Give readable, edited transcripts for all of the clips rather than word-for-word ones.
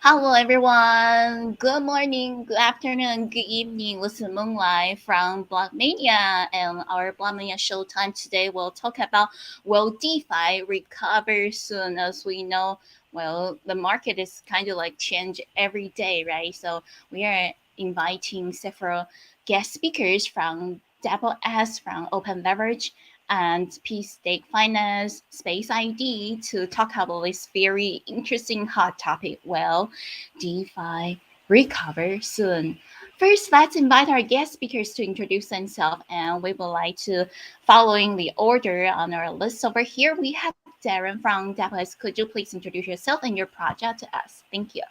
Hello, everyone. Good morning, good afternoon, good evening. This is Moonlight from BlockMania, and our BlockMania Showtime today will talk about will DeFi recover soon? As we know, well, the market is kind of like change every day, right? So we are inviting several guest speakers from Double S, from Open Leverage, and Peace Stake Finance, Space ID to talk about this very interesting hot topic. Well, DeFi recover soon. First, let's invite our guest speakers to introduce themselves, and we would like to, following the order on our list over here, we have Darren from Dallas. Could you please introduce yourself and your project to us? Thank you.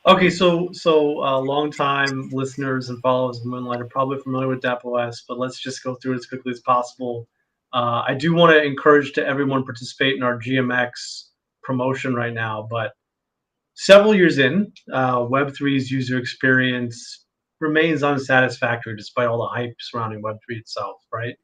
Okay, long-time listeners and followers of Moonlight are probably familiar with DAppOS, but let's just go through it as quickly as possible. I do want to encourage to everyone participate in our GMX promotion right now, but several years in, Web3's user experience remains unsatisfactory despite all the hype surrounding Web3 itself, right?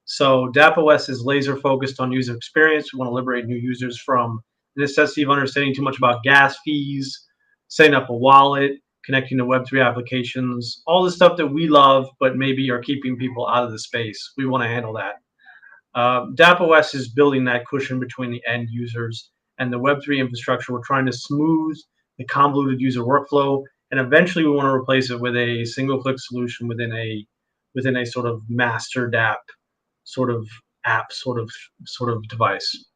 So DAppOS is laser focused on user experience. We want to liberate new users from the necessity of understanding too much about gas fees, setting up a wallet, connecting to Web3 applications, all the stuff that we love, but maybe are keeping people out of the space. We want to handle that. DAppOS is building that cushion between the end users and the Web3 infrastructure. We're trying to smooth the convoluted user workflow, and eventually we want to replace it with a single-click solution within a sort of master DApp sort of app sort of device.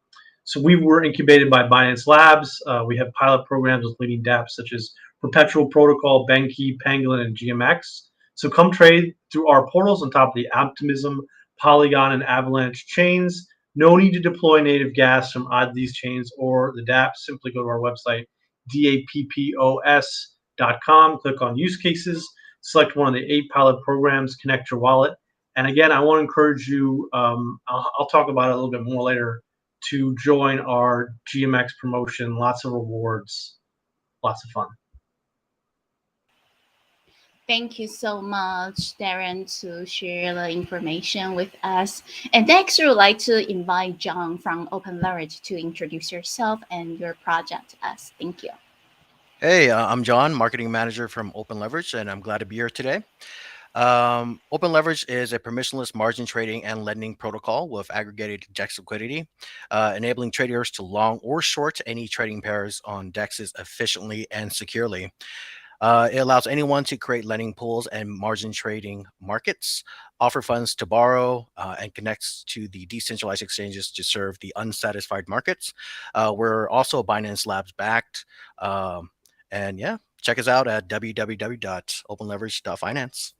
So we were incubated by Binance Labs. We have pilot programs with leading dApps such as Perpetual Protocol, Benki, Pangolin, and GMX. So come trade through our portals on top of the Optimism, Polygon, and Avalanche chains. No need to deploy native gas from either of these chains or the dApps. Simply go to our website, dappos.com, click on Use Cases, select one of the 8 pilot programs, connect your wallet, and again, I want to encourage you, I'll talk about it a little bit more later, to join our GMX promotion. Lots of rewards, lots of fun. Thank you so much, Darren, to share the information with us. And next, we would like to invite John from Open Leverage to introduce yourself and your project to us. Thank you. Hey, I'm John, marketing manager from Open Leverage, and I'm glad to be here today. Open Leverage is a permissionless margin trading and lending protocol with aggregated DEX liquidity, enabling traders to long or short any trading pairs on DEXs efficiently and securely. It allows anyone to create lending pools and margin trading markets, offer funds to borrow, and connects to the decentralized exchanges to serve the unsatisfied markets. We're also Binance Labs backed. And yeah, check us out at www.openleverage.finance.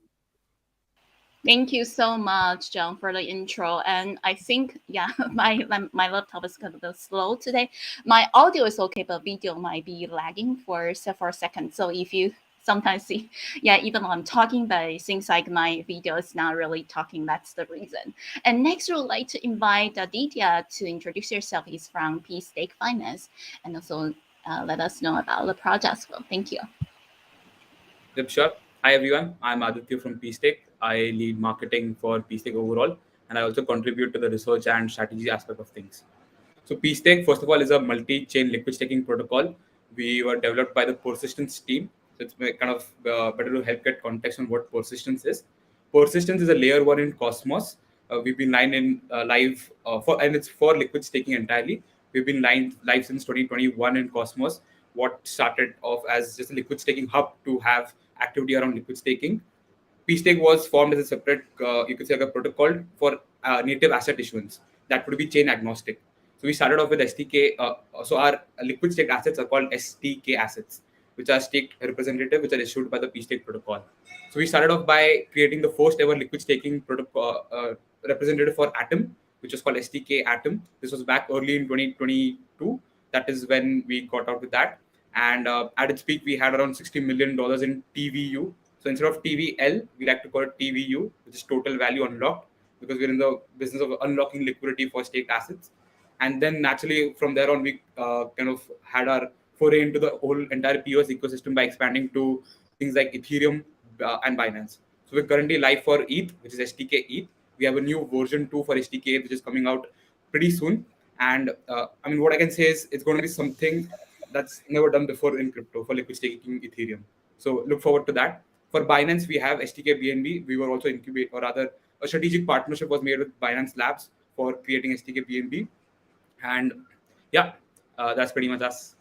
Thank you so much, John, for the intro. And I think, yeah, my laptop is kind of slow today. My audio is okay, but video might be lagging for several seconds. So if you sometimes see, yeah, even though I'm talking, but it seems like my video is not really talking. That's the reason. And next, we would like to invite Aditya to introduce yourself. He's from Peace Stake Finance, and also let us know about the project as well. Thank you. Yep, sure. Hi everyone, I'm Aditya from Peacetech. I lead marketing for Peacetech overall, and I also contribute to the research and strategy aspect of things. So Peacetech, first of all, is a multi-chain liquid staking protocol. We were developed by the Persistence team. So it's kind of better to help get context on what Persistence is. Persistence is a layer one in Cosmos. We've been live for, and it's for liquid staking entirely. We've been live since 2021 in Cosmos. What started off as just a liquid staking hub to have activity around liquid staking. PSTake was formed as a separate, you could say, like a protocol for native asset issuance that would be chain agnostic. So we started off with STK. So our liquid stake assets are called STK assets, which are staked representative, which are issued by the PSTake protocol. So we started off by creating the first ever liquid staking protocol representative for Atom, which was called STK Atom. This was back early in 2022. That is when we got out with that. And at its peak, we had around $60 million in TVU. So instead of TVL, we like to call it TVU, which is total value unlocked, because we're in the business of unlocking liquidity for staked assets. And then naturally, from there on, we kind of had our foray into the whole entire POS ecosystem by expanding to things like Ethereum and Binance. So we're currently live for ETH, which is STK ETH. We have a new version 2 for STK, which is coming out pretty soon. And I mean, what I can say is it's going to be something That's never done before in crypto for liquid staking Ethereum. So look forward to that. For Binance, we have STK BNB. We were also incubate, or rather, a strategic partnership was made with Binance Labs for creating STK BNB. And yeah, that's pretty much us.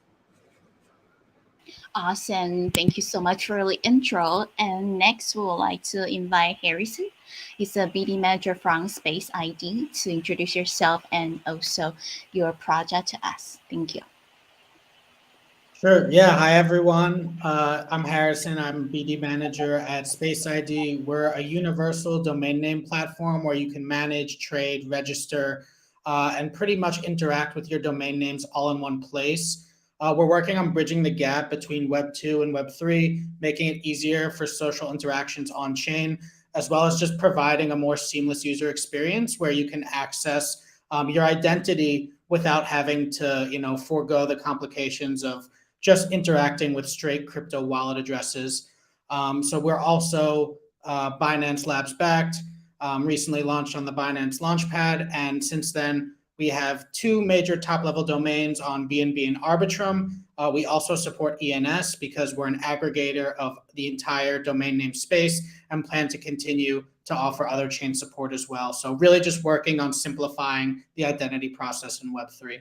Awesome. Thank you so much for the intro. And next, we would like to invite Harrison. He's a BD manager from Space ID to introduce yourself and also your project to us. Thank you. Sure. Yeah. Hi, everyone. I'm Harrison. I'm BD manager at Space ID. We're a universal domain name platform where you can manage, trade, register, and pretty much interact with your domain names all in one place. We're working on bridging the gap between Web 2 and Web 3, making it easier for social interactions on chain, as well as just providing a more seamless user experience where you can access your identity without having to, forego the complications of just interacting with straight crypto wallet addresses. So we're also Binance Labs backed, recently launched on the Binance Launchpad. And since then, we have two major top level domains on BNB and Arbitrum. We also support ENS because we're an aggregator of the entire domain name space and plan to continue to offer other chain support as well. So really just working on simplifying the identity process in Web3.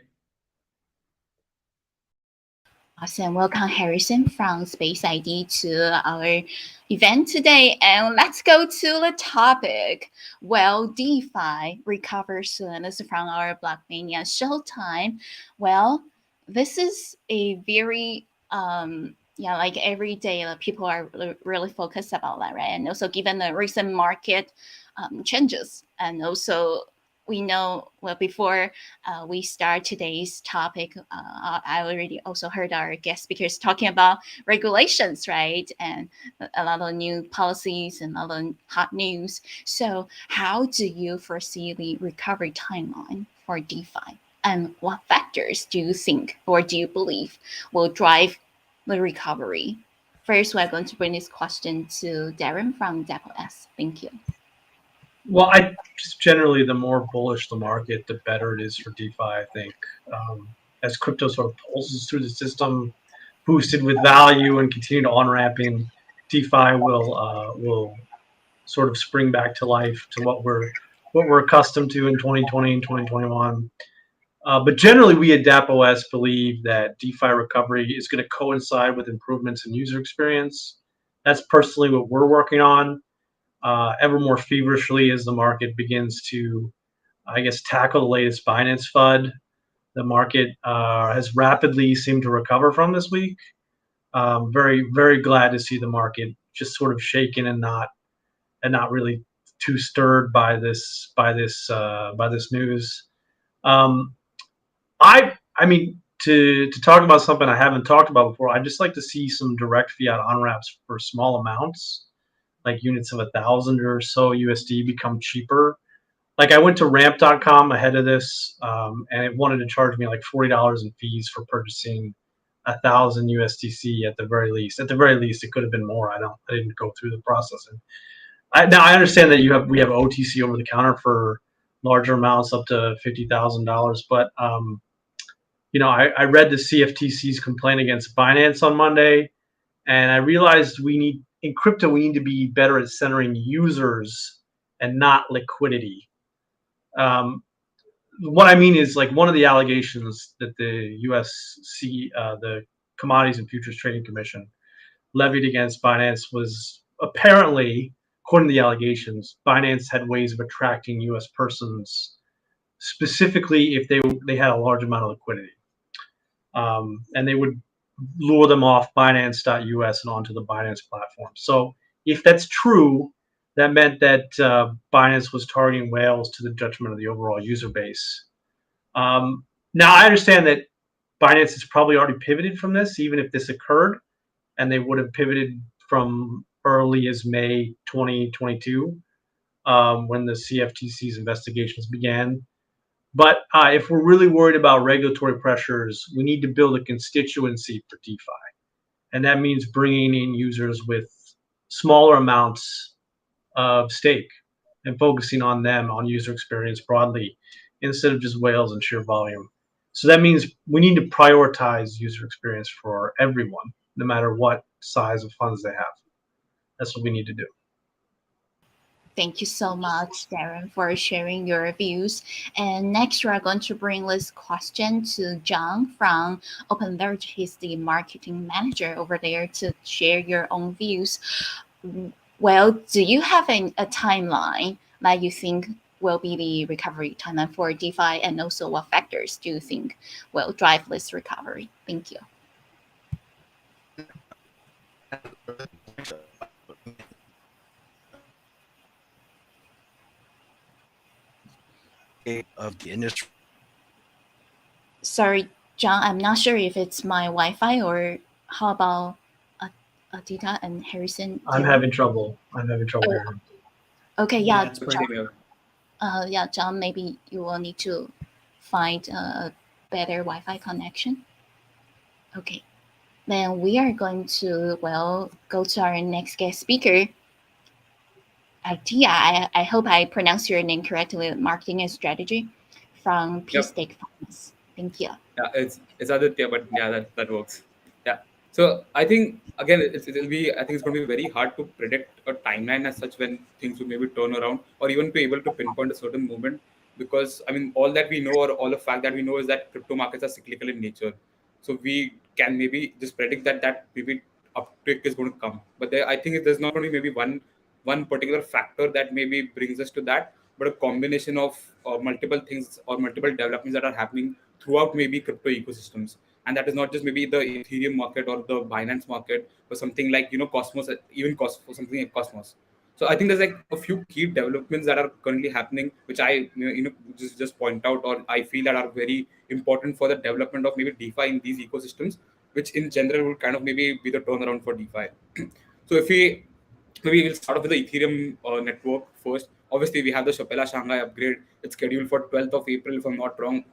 Awesome. Welcome, Harrison from Space ID to our event today. And let's go to the topic. Well, DeFi recovers soon. This is from our BlockMania Showtime. Well, this is a very like every day people are really focused about that, right? And also given the recent market changes, and also we know, well, before we start today's topic, I already also heard our guest speakers talking about regulations, right? And a lot of new policies and a lot of hot news. So how do you foresee the recovery timeline for DeFi? And what factors do you think or do you believe will drive the recovery? First, we're going to bring this question to Darren from Dapple S. Thank you. Well, I just generally, the more bullish the market, the better it is for DeFi. I think as crypto sort of pulses through the system, boosted with value and continued on ramping, DeFi will sort of spring back to life to what we're accustomed to in 2020 and 2021. But generally, we at DAppOS believe that DeFi recovery is going to coincide with improvements in user experience. That's personally what we're working on. Ever more feverishly as the market begins to, I guess, tackle the latest Binance FUD. The market has rapidly seemed to recover from this week. Very, very glad to see the market just sort of shaken and not really too stirred by this news. I mean, to talk about something I haven't talked about before, I'd just like to see some direct fiat on ramps for small amounts, like units of 1,000 or so USD, become cheaper. Like I went to ramp.com ahead of this, and it wanted to charge me like $40 in fees for purchasing 1,000 USDC at the very least. At the very least, it could have been more. I didn't go through the processing. Now I understand that we have OTC over the counter for larger amounts up to $50,000, but I read the CFTC's complaint against Binance on Monday, and I realized in crypto we need to be better at centering users and not liquidity. What I mean is, like, one of the allegations that the the Commodities and Futures Trading Commission levied against Binance was apparently, according to the allegations, Binance had ways of attracting U.S. persons, specifically if they had a large amount of liquidity. And they would lure them off Binance.us and onto the Binance platform. So if that's true, that meant that Binance was targeting whales to the detriment of the overall user base. Now, I understand that Binance has probably already pivoted from this, even if this occurred, and they would have pivoted from early as May 2022, when the CFTC's investigations began. But if we're really worried about regulatory pressures, we need to build a constituency for DeFi. And that means bringing in users with smaller amounts of stake and focusing on them, on user experience broadly, instead of just whales and sheer volume. So that means we need to prioritize user experience for everyone, no matter what size of funds they have. That's what we need to do. Thank you so much, Darren, for sharing your views. And next, we are going to bring this question to John from Open Leverage. He's the marketing manager over there to share your own views. Well, do you have a timeline that you think will be the recovery timeline for DeFi, and also what factors do you think will drive this recovery? Thank you. Of the industry. Sorry, John, I'm not sure if it's my Wi-Fi or how about Adita and Harrison. I'm having trouble. I'm having trouble Oh, hearing him. okay, Yeah, yeah, it's John, pretty. Same here. yeah, John, maybe you will need to find a better Wi-Fi connection. Okay, then we are going to, well, go to our next guest speaker. Tia, I hope I pronounced your name correctly, marketing and strategy from P Yep. Stake Finance. Thank you. Yeah, it's Aditya, but yeah, that works. Yeah. So I think again, it'll be. I think it's going to be very hard to predict a timeline as such when things will maybe turn around, or even be able to pinpoint a certain moment. Because I mean, all that we know, or all the fact that we know, is that crypto markets are cyclical in nature. So we can maybe just predict that maybe uptick is going to come. But I think there's not only maybe one particular factor that maybe brings us to that, but a combination of multiple things or multiple developments that are happening throughout maybe crypto ecosystems. And that is not just maybe the Ethereum market or the Binance market, but something like Cosmos, even for something like Cosmos. So I think there's like a few key developments that are currently happening, which I just point out, or I feel that are very important for the development of maybe DeFi in these ecosystems, which in general will kind of maybe be the turnaround for DeFi. So if we maybe we'll start off with the Ethereum network first. Obviously, we have the Chapela Shanghai upgrade. It's scheduled for 12th of April, if I'm not wrong.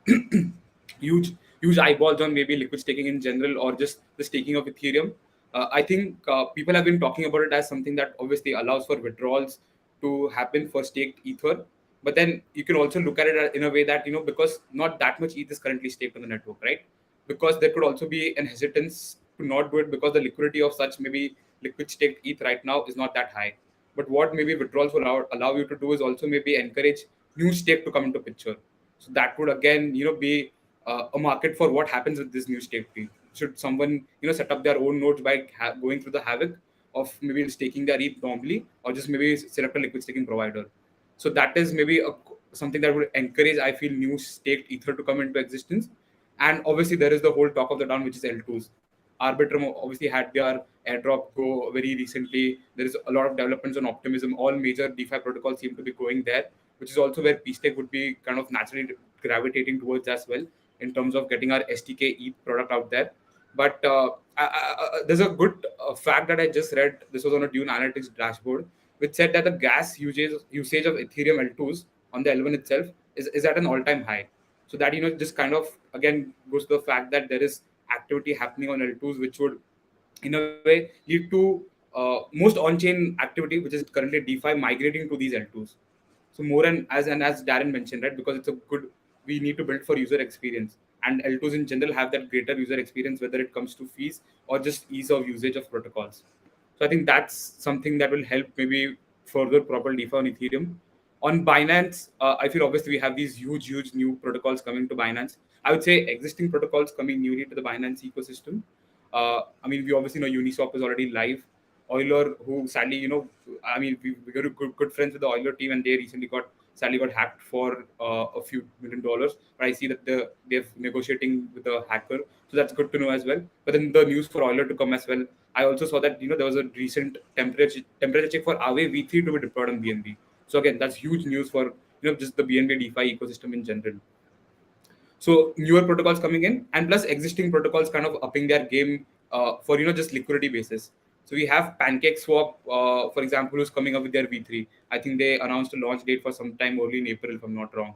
Huge eyeballs on maybe liquid staking in general, or just the staking of Ethereum. I think people have been talking about it as something that obviously allows for withdrawals to happen for staked Ether. But then you can also look at it in a way that, because not that much ETH is currently staked on the network, right? Because there could also be an hesitance to not do it because the liquidity of such maybe liquid staked ETH right now is not that high. But what maybe withdrawals will allow you to do is also maybe encourage new stake to come into picture. So that would again, be a market for what happens with this new stake fee. Should someone, set up their own nodes by going through the havoc of maybe staking their ETH normally, or just maybe select a liquid staking provider. So that is maybe something that would encourage, I feel, new staked Ether to come into existence. And obviously, there is the whole talk of the town, which is L2s. Arbitrum obviously had their airdrop go very recently. There is a lot of developments on Optimism. All major DeFi protocols seem to be going there, which is also where PSTEC would be kind of naturally gravitating towards as well, in terms of getting our STK ETH product out there. But there's a good fact that I just read. This was on a Dune Analytics dashboard, which said that the gas usage of Ethereum L2s on the L1 itself is at an all-time high. So that just kind of again goes to the fact that there is activity happening on L2s, which would in a way lead to most on-chain activity, which is currently DeFi, migrating to these L2s. So more and as Darren mentioned, right, because it's a good, we need to build for user experience, and L2s in general have that greater user experience, whether it comes to fees or just ease of usage of protocols. So I think that's something that will help maybe further propel DeFi on Ethereum. On Binance, I feel obviously we have these huge new protocols coming to Binance. I would say existing protocols coming newly to the Binance ecosystem. I mean, we obviously know Uniswap is already live. Euler, who sadly, I mean, we got good friends with the Euler team, and they recently sadly got hacked for a few $1 million. But I see that they're negotiating with a hacker, so that's good to know as well. But then the news for Euler to come as well. I also saw that there was a recent temperature check for Aave V3 to be deployed on BNB. So again, that's huge news for just the BNB DeFi ecosystem in general. So newer protocols coming in, and plus existing protocols kind of upping their game for just liquidity basis. So we have PancakeSwap, for example, who's coming up with their V3. I think they announced a launch date for sometime early in April, if I'm not wrong.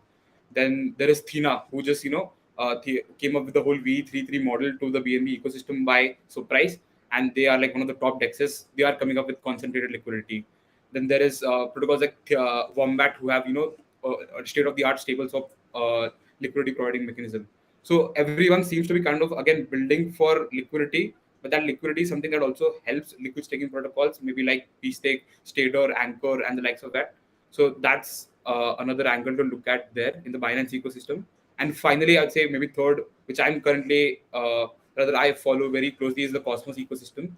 Then there is Thina, who just came up with the whole V33 model to the BNB ecosystem by surprise, and they are like one of the top dexes. They are coming up with concentrated liquidity. Then there is protocols like Wombat, who have state of the art stable swap liquidity providing mechanism. So everyone seems to be kind of again building for liquidity, but that liquidity is something that also helps liquid staking protocols, maybe like pstake, Stader, Anchor, and the likes of that. So that's another angle to look at there in the Binance ecosystem. And finally, I'd say maybe third, which I'm currently rather I follow very closely, is the Cosmos ecosystem.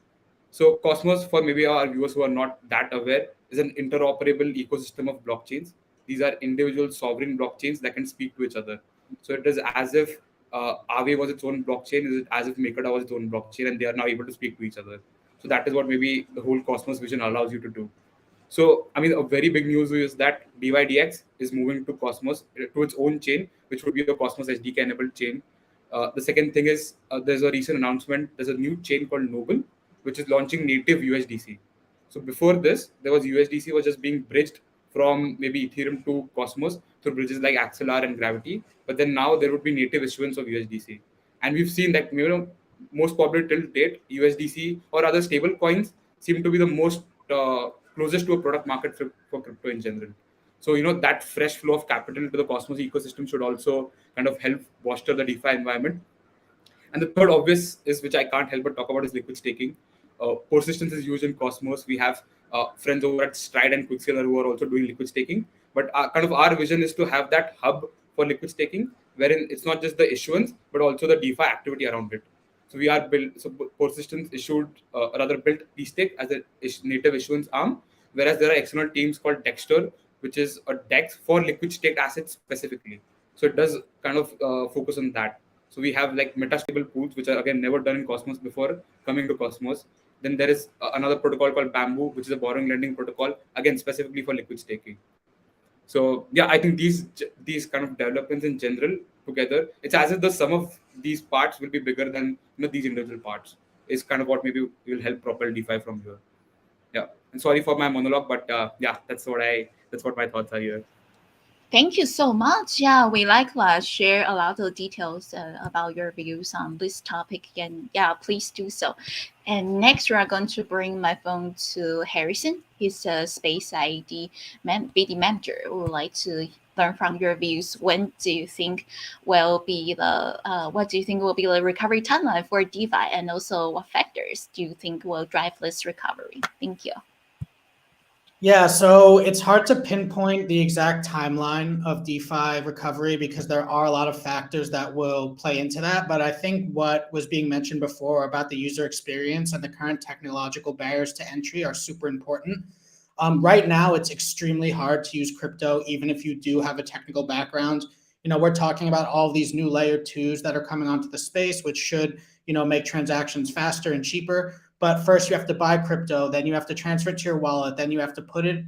So Cosmos, for maybe our viewers who are not that aware, is an interoperable ecosystem of blockchains. These are individual sovereign blockchains that can speak to each other. So it is as if Aave was its own blockchain, is it as if MakerDAO was its own blockchain, and they are now able to speak to each other. So that is what maybe the whole Cosmos vision allows you to do. So, I mean, a very big news is that DYDX is moving to Cosmos, to its own chain, which would be a Cosmos SDK enabled chain. The second thing is there's a recent announcement. There's a new chain called Noble, which is launching native USDC. So before this, there was USDC was just being bridged from maybe Ethereum to Cosmos through bridges like Axelar and Gravity. But then now there would be native issuance of USDC, and we've seen that most probably till date USDC or other stable coins seem to be the most closest to a product market fit for crypto in general. So that fresh flow of capital to the Cosmos ecosystem should also kind of help bolster the DeFi environment. And the third obvious is, which I can't help but talk about, is liquid staking. Persistence is used in Cosmos. We have friends over at Stride and Quicksilver who are also doing liquid staking. But our vision is to have that hub for liquid staking, wherein it's not just the issuance, but also the DeFi activity around it. So we are built. So Persistence issued, rather built pstake as a native issuance arm, whereas there are external teams called Dexter, which is a DEX for liquid staked assets specifically. So it does kind of focus on that. So we have like metastable pools, which are again never done in Cosmos before, coming to Cosmos. Then there is another protocol called Bamboo, which is a borrowing lending protocol, again specifically for liquid staking. So yeah, I think these kind of developments in general together, it's as if the sum of these parts will be bigger than these individual parts. Is kind of what maybe will help propel DeFi from here. Yeah, and sorry for my monologue, but yeah, that's what my thoughts are here. Thank you so much. Yeah, we likewise share a lot of details about your views on this topic. And yeah, please do so. And next, we are going to bring my phone to Harrison. He's a Space ID BD manager. We would like to learn from your views. When do you think will be the what do you think will be the recovery timeline for DeFi, and also what factors do you think will drive this recovery? Thank you. Yeah, so it's hard to pinpoint the exact timeline of DeFi recovery because there are a lot of factors that will play into that. But I think what was being mentioned before about the user experience and the current technological barriers to entry are super important. Right now, it's extremely hard to use crypto, even if you do have a technical background. We're talking about all these new layer 2s that are coming onto the space, which should, make transactions faster and cheaper. But first you have to buy crypto, then you have to transfer it to your wallet, then you have to put it,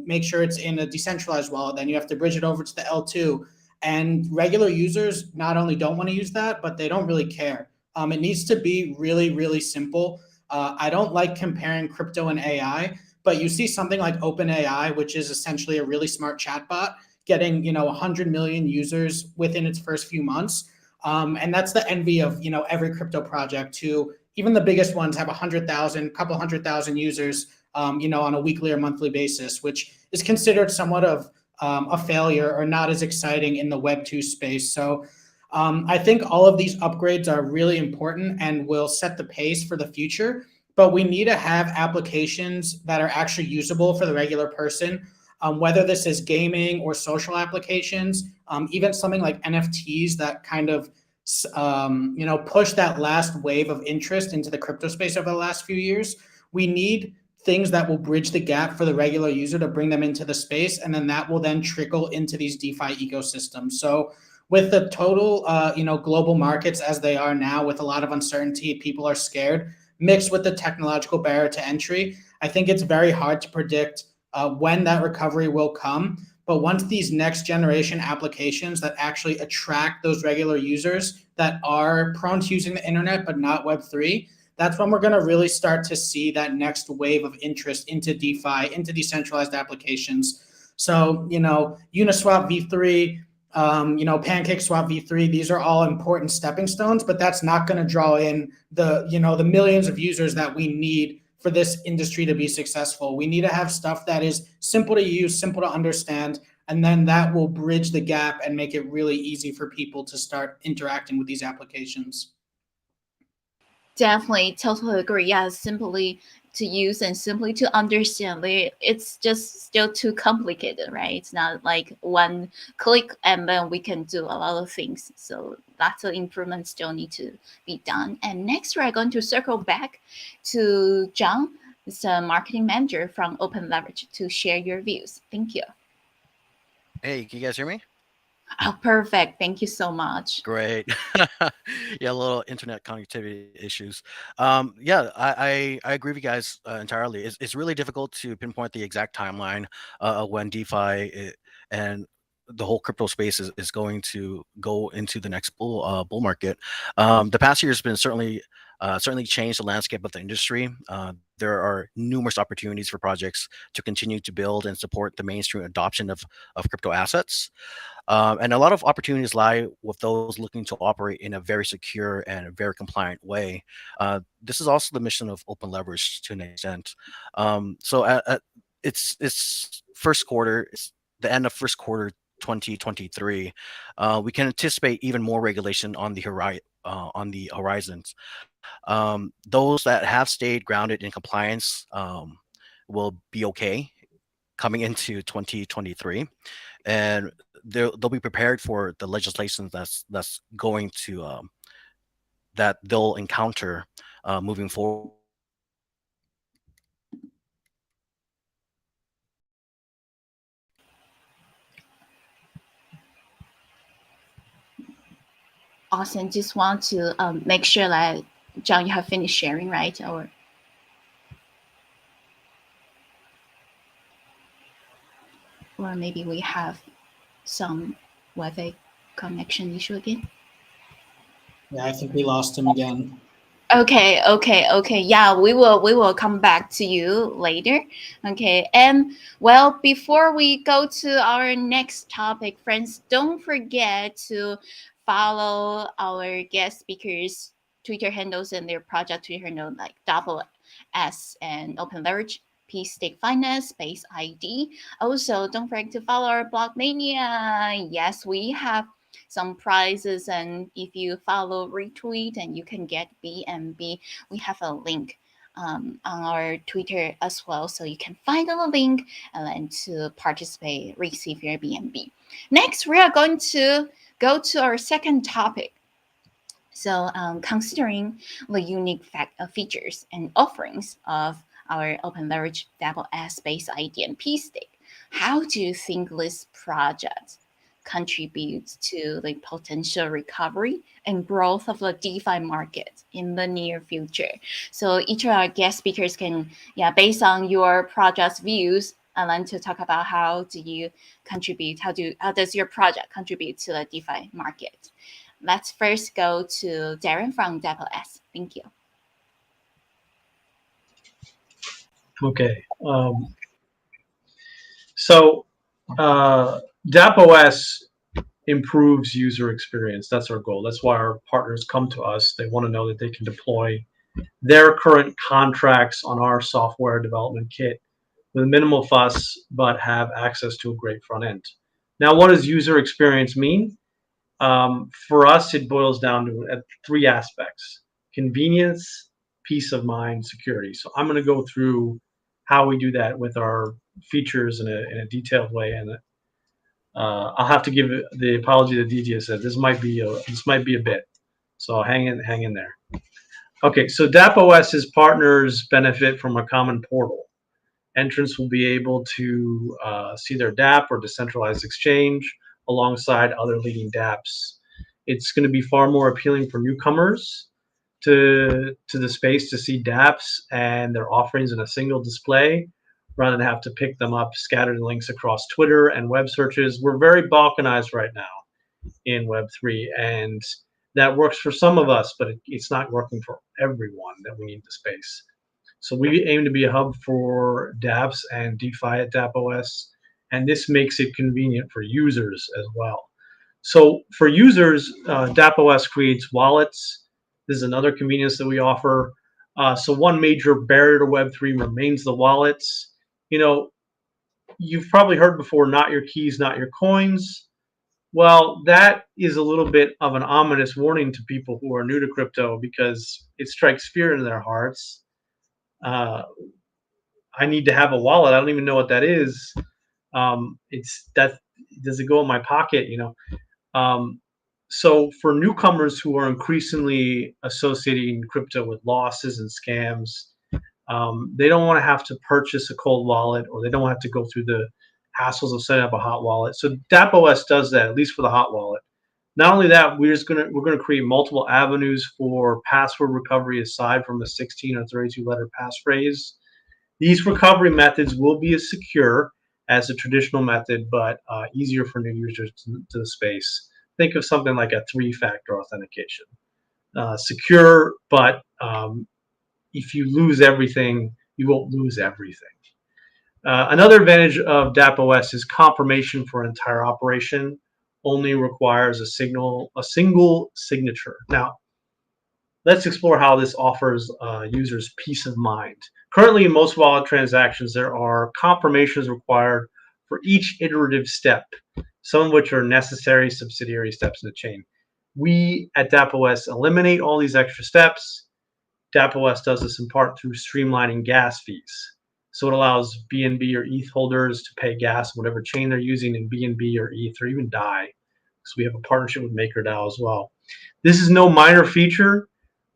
make sure it's in a decentralized wallet, then you have to bridge it over to the L2. And regular users not only don't want to use that, but they don't really care. It needs to be really, really simple. I don't like comparing crypto and AI, but you see something like OpenAI, which is essentially a really smart chatbot, getting 100 million users within its first few months. And that's the envy of every crypto project. To even the biggest ones have 100,000, couple 100,000 users, on a weekly or monthly basis, which is considered somewhat of a failure or not as exciting in the Web 2 space. So I think all of these upgrades are really important and will set the pace for the future. But we need to have applications that are actually usable for the regular person, whether this is gaming or social applications, even something like NFTs that kind of push that last wave of interest into the crypto space over the last few years. We need things that will bridge the gap for the regular user to bring them into the space, and then that will then trickle into these DeFi ecosystems. So with the total, global markets as they are now, with a lot of uncertainty, people are scared, mixed with the technological barrier to entry, I think it's very hard to predict when that recovery will come. But once these next generation applications that actually attract those regular users that are prone to using the internet but not Web3, that's when we're going to really start to see that next wave of interest into DeFi, into decentralized applications. So, Uniswap v3, PancakeSwap v3, these are all important stepping stones, but that's not going to draw in the millions of users that we need for this industry to be successful. We need to have stuff that is simple to use, simple to understand, And then that will bridge the gap and make it really easy for people to start interacting with these applications. Definitely, totally agree. Yeah, simply to use and simply to understand. It's just still too complicated, right? It's not like one click and then we can do a lot of things. So lots of improvements still need to be done. And next, we're going to circle back to John, the marketing manager from Open Leverage, to share your views. Thank you. Hey, can you guys hear me? Oh, perfect. Thank you so much. Great. Yeah, a little internet connectivity issues. Yeah, I agree with you guys entirely. It's really difficult to pinpoint the exact timeline of when and the whole crypto space is going to go into the next bull market. The past year has been certainly changed the landscape of the industry. There are numerous opportunities for projects to continue to build and support the mainstream adoption of crypto assets. And a lot of opportunities lie with those looking to operate in a very secure and a very compliant way. This is also the mission of Open Leverage to an extent. So it's first quarter, it's the end of first quarter 2023. We can anticipate even more regulation on the horizons. Those that have stayed grounded in compliance will be okay coming into 2023, and they'll be prepared for the legislation that's going to that they'll encounter moving forward. Awesome. Just want to make sure that John, you have finished sharing, right? Or maybe we have some Wi-Fi connection issue again. Yeah, I think we lost him again. Okay. Yeah, we will come back to you later. Okay. And well, before we go to our next topic, friends, don't forget to follow our guest speakers Twitter handles and their project Twitter handle like double S and Open Leverage, P Stake Finance, Space ID. Also, don't forget to follow our BlockMania. Yes, we have some prizes, and if you follow retweet and you can get BNB, we have a link on our Twitter as well, so you can find the link and then to participate, receive your BNB. Next, we are going to go to our second topic. So, considering the unique features and offerings of our Open Leverage Double S Space ID and P Stake, how do you think this project contributes to the potential recovery and growth of the DeFi market in the near future? So each of our guest speakers can, based on your project's views, and then to talk about how do you contribute, how does your project contribute to the DeFi market? Let's first go to Darren from Double S. Thank you. Okay. So DAppOS improves user experience. That's our goal. That's why our partners come to us. They want to know that they can deploy their current contracts on our software development kit with minimal fuss, but have access to a great front end. Now, what does user experience mean? For us, it boils down to three aspects: convenience, peace of mind, security. So I'm going to go through how we do that with our features in a detailed way, and I'll have to give the apology that DJ said. This might be a bit, so hang in there. Okay, so DAppOS's partners benefit from a common portal. Entrants will be able to see their DApp or decentralized exchange alongside other leading DApps. It's going to be far more appealing for newcomers to the space to see DApps and their offerings in a single display rather than have to pick them up scattered links across Twitter and web searches. We're very balkanized right now in Web3, and that works for some of us, but it's not working for everyone that we need the space. So we aim to be a hub for dApps and DeFi at DAppOS, and this makes it convenient for users as well. So for users, DAppOS creates wallets. This is another convenience that we offer. So one major barrier to Web3 remains the wallets. You know, you've probably heard before, not your keys, not your coins. Well, that is a little bit of an ominous warning to people who are new to crypto because it strikes fear in their hearts. Uh, I need to have a wallet. I don't even know what that is. It's that does it go in my pocket? Um, so for newcomers who are increasingly associating crypto with losses and scams, they don't want to have to purchase a cold wallet, or they don't have to go through the hassles of setting up a hot wallet. So DAppOS does that, at least for the hot wallet. Not only that, we're gonna create multiple avenues for password recovery aside from the 16 or 32 letter passphrase. These recovery methods will be as secure as a traditional method, but easier for new users to the space. Think of something like a three-factor authentication. Secure, but if you lose everything, you won't lose everything. Another advantage of DAppOS is confirmation for an entire operation only requires a single signature. Now, let's explore how this offers users peace of mind. Currently, in most wallet transactions, there are confirmations required for each iterative step, some of which are necessary subsidiary steps in the chain. We at DAppOS eliminate all these extra steps. DAppOS does this in part through streamlining gas fees. So it allows BNB or ETH holders to pay gas on whatever chain they're using in BNB or ETH or even DAI. So we have a partnership with MakerDAO as well. This is no minor feature.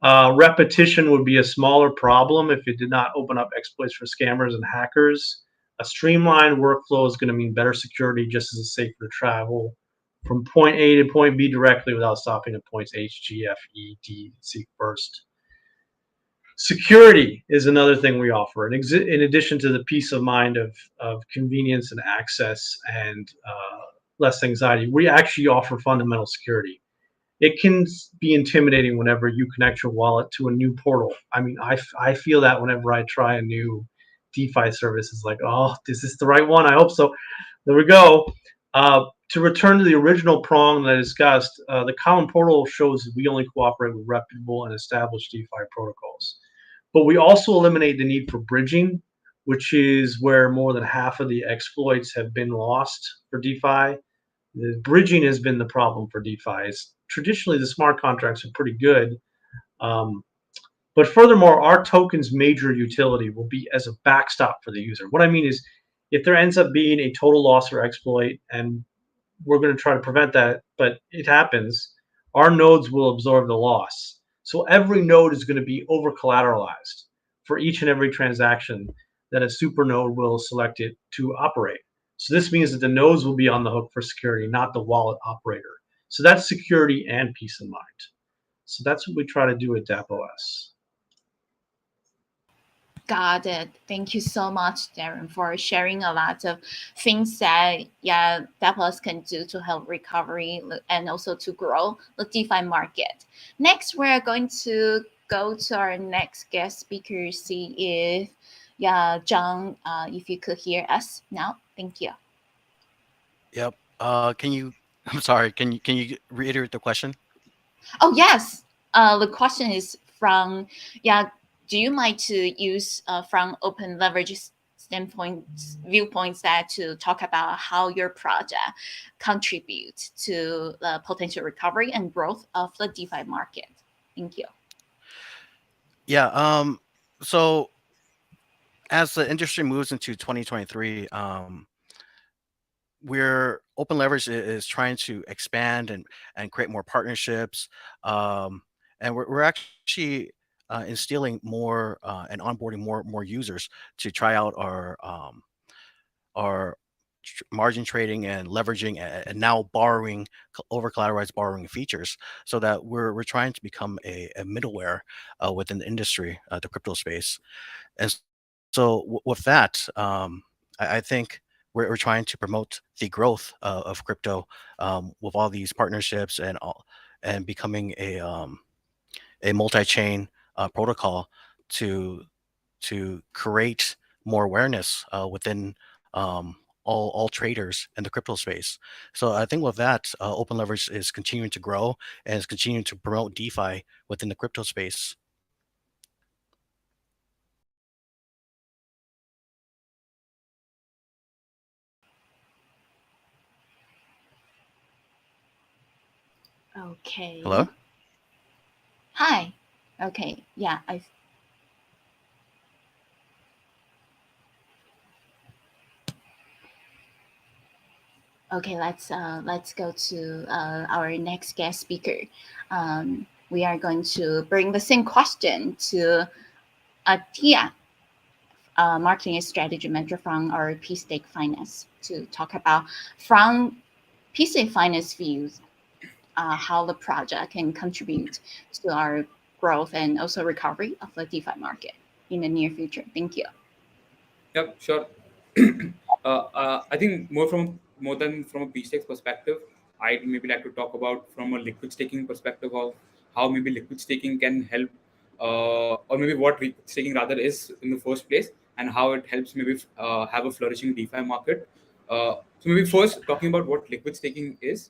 Repetition would be a smaller problem if it did not open up exploits for scammers and hackers. A streamlined workflow is going to mean better security, just as it's safer to travel from point A to point B directly without stopping at points H, G, F, E, D, C first. Security is another thing we offer. In addition to the peace of mind of convenience and access and less anxiety, we actually offer fundamental security. It can be intimidating whenever you connect your wallet to a new portal. I mean, I feel that whenever I try a new DeFi service. It's like, oh, is this the right one? I hope so. There we go. To return to the original prong that I discussed, the common portal shows that we only cooperate with reputable and established DeFi protocols. But we also eliminate the need for bridging, which is where more than half of the exploits have been lost for DeFi. The bridging has been the problem for DeFi. Traditionally, the smart contracts are pretty good. But furthermore, our token's major utility will be as a backstop for the user. What I mean is, if there ends up being a total loss or exploit, and we're going to try to prevent that, but it happens, our nodes will absorb the loss. So every node is going to be over collateralized for each and every transaction that a super node will select it to operate. So this means that the nodes will be on the hook for security, not the wallet operator. So that's security and peace of mind. So that's what we try to do at DAppOS. Got it. Thank you so much, Darren, for sharing a lot of things that DAppOS can do to help recovery and also to grow the DeFi market. Next, we're going to go to our next guest speaker, see if John, if you could hear us now. Thank you. Yep. Can you? I'm sorry. Can you reiterate the question? Oh yes. The question is from do you mind to use from open leverage standpoints viewpoints that to talk about how your project contributes to the potential recovery and growth of the DeFi market? Thank you. Yeah. So as the industry moves into 2023, we're open leverage is trying to expand and create more partnerships, and we're actually instilling more and onboarding more users to try out our margin trading and leveraging and now borrowing over collateralized borrowing features, so that we're trying to become a middleware within the industry, the crypto space. And so with that, I think we're trying to promote the growth of crypto, with all these partnerships and becoming a multi-chain protocol to create more awareness within all traders in the crypto space. So I think with that, Open Leverage is continuing to grow and is continuing to promote DeFi within the crypto space. Okay. Hello? Hi. Okay. Yeah. Okay. Let's go to our next guest speaker. We are going to bring the same question to Tia, marketing strategy manager from our P Stake Finance, to talk about from P Stake Finance views how the project can contribute to our growth and also recovery of the DeFi market in the near future. Thank you. Yep, sure. I think more than from a PSTEX perspective, I'd maybe like to talk about from a liquid staking perspective of how maybe liquid staking can help, or maybe what liquid staking rather is in the first place, and how it helps maybe have a flourishing DeFi market. So maybe first talking about what liquid staking is.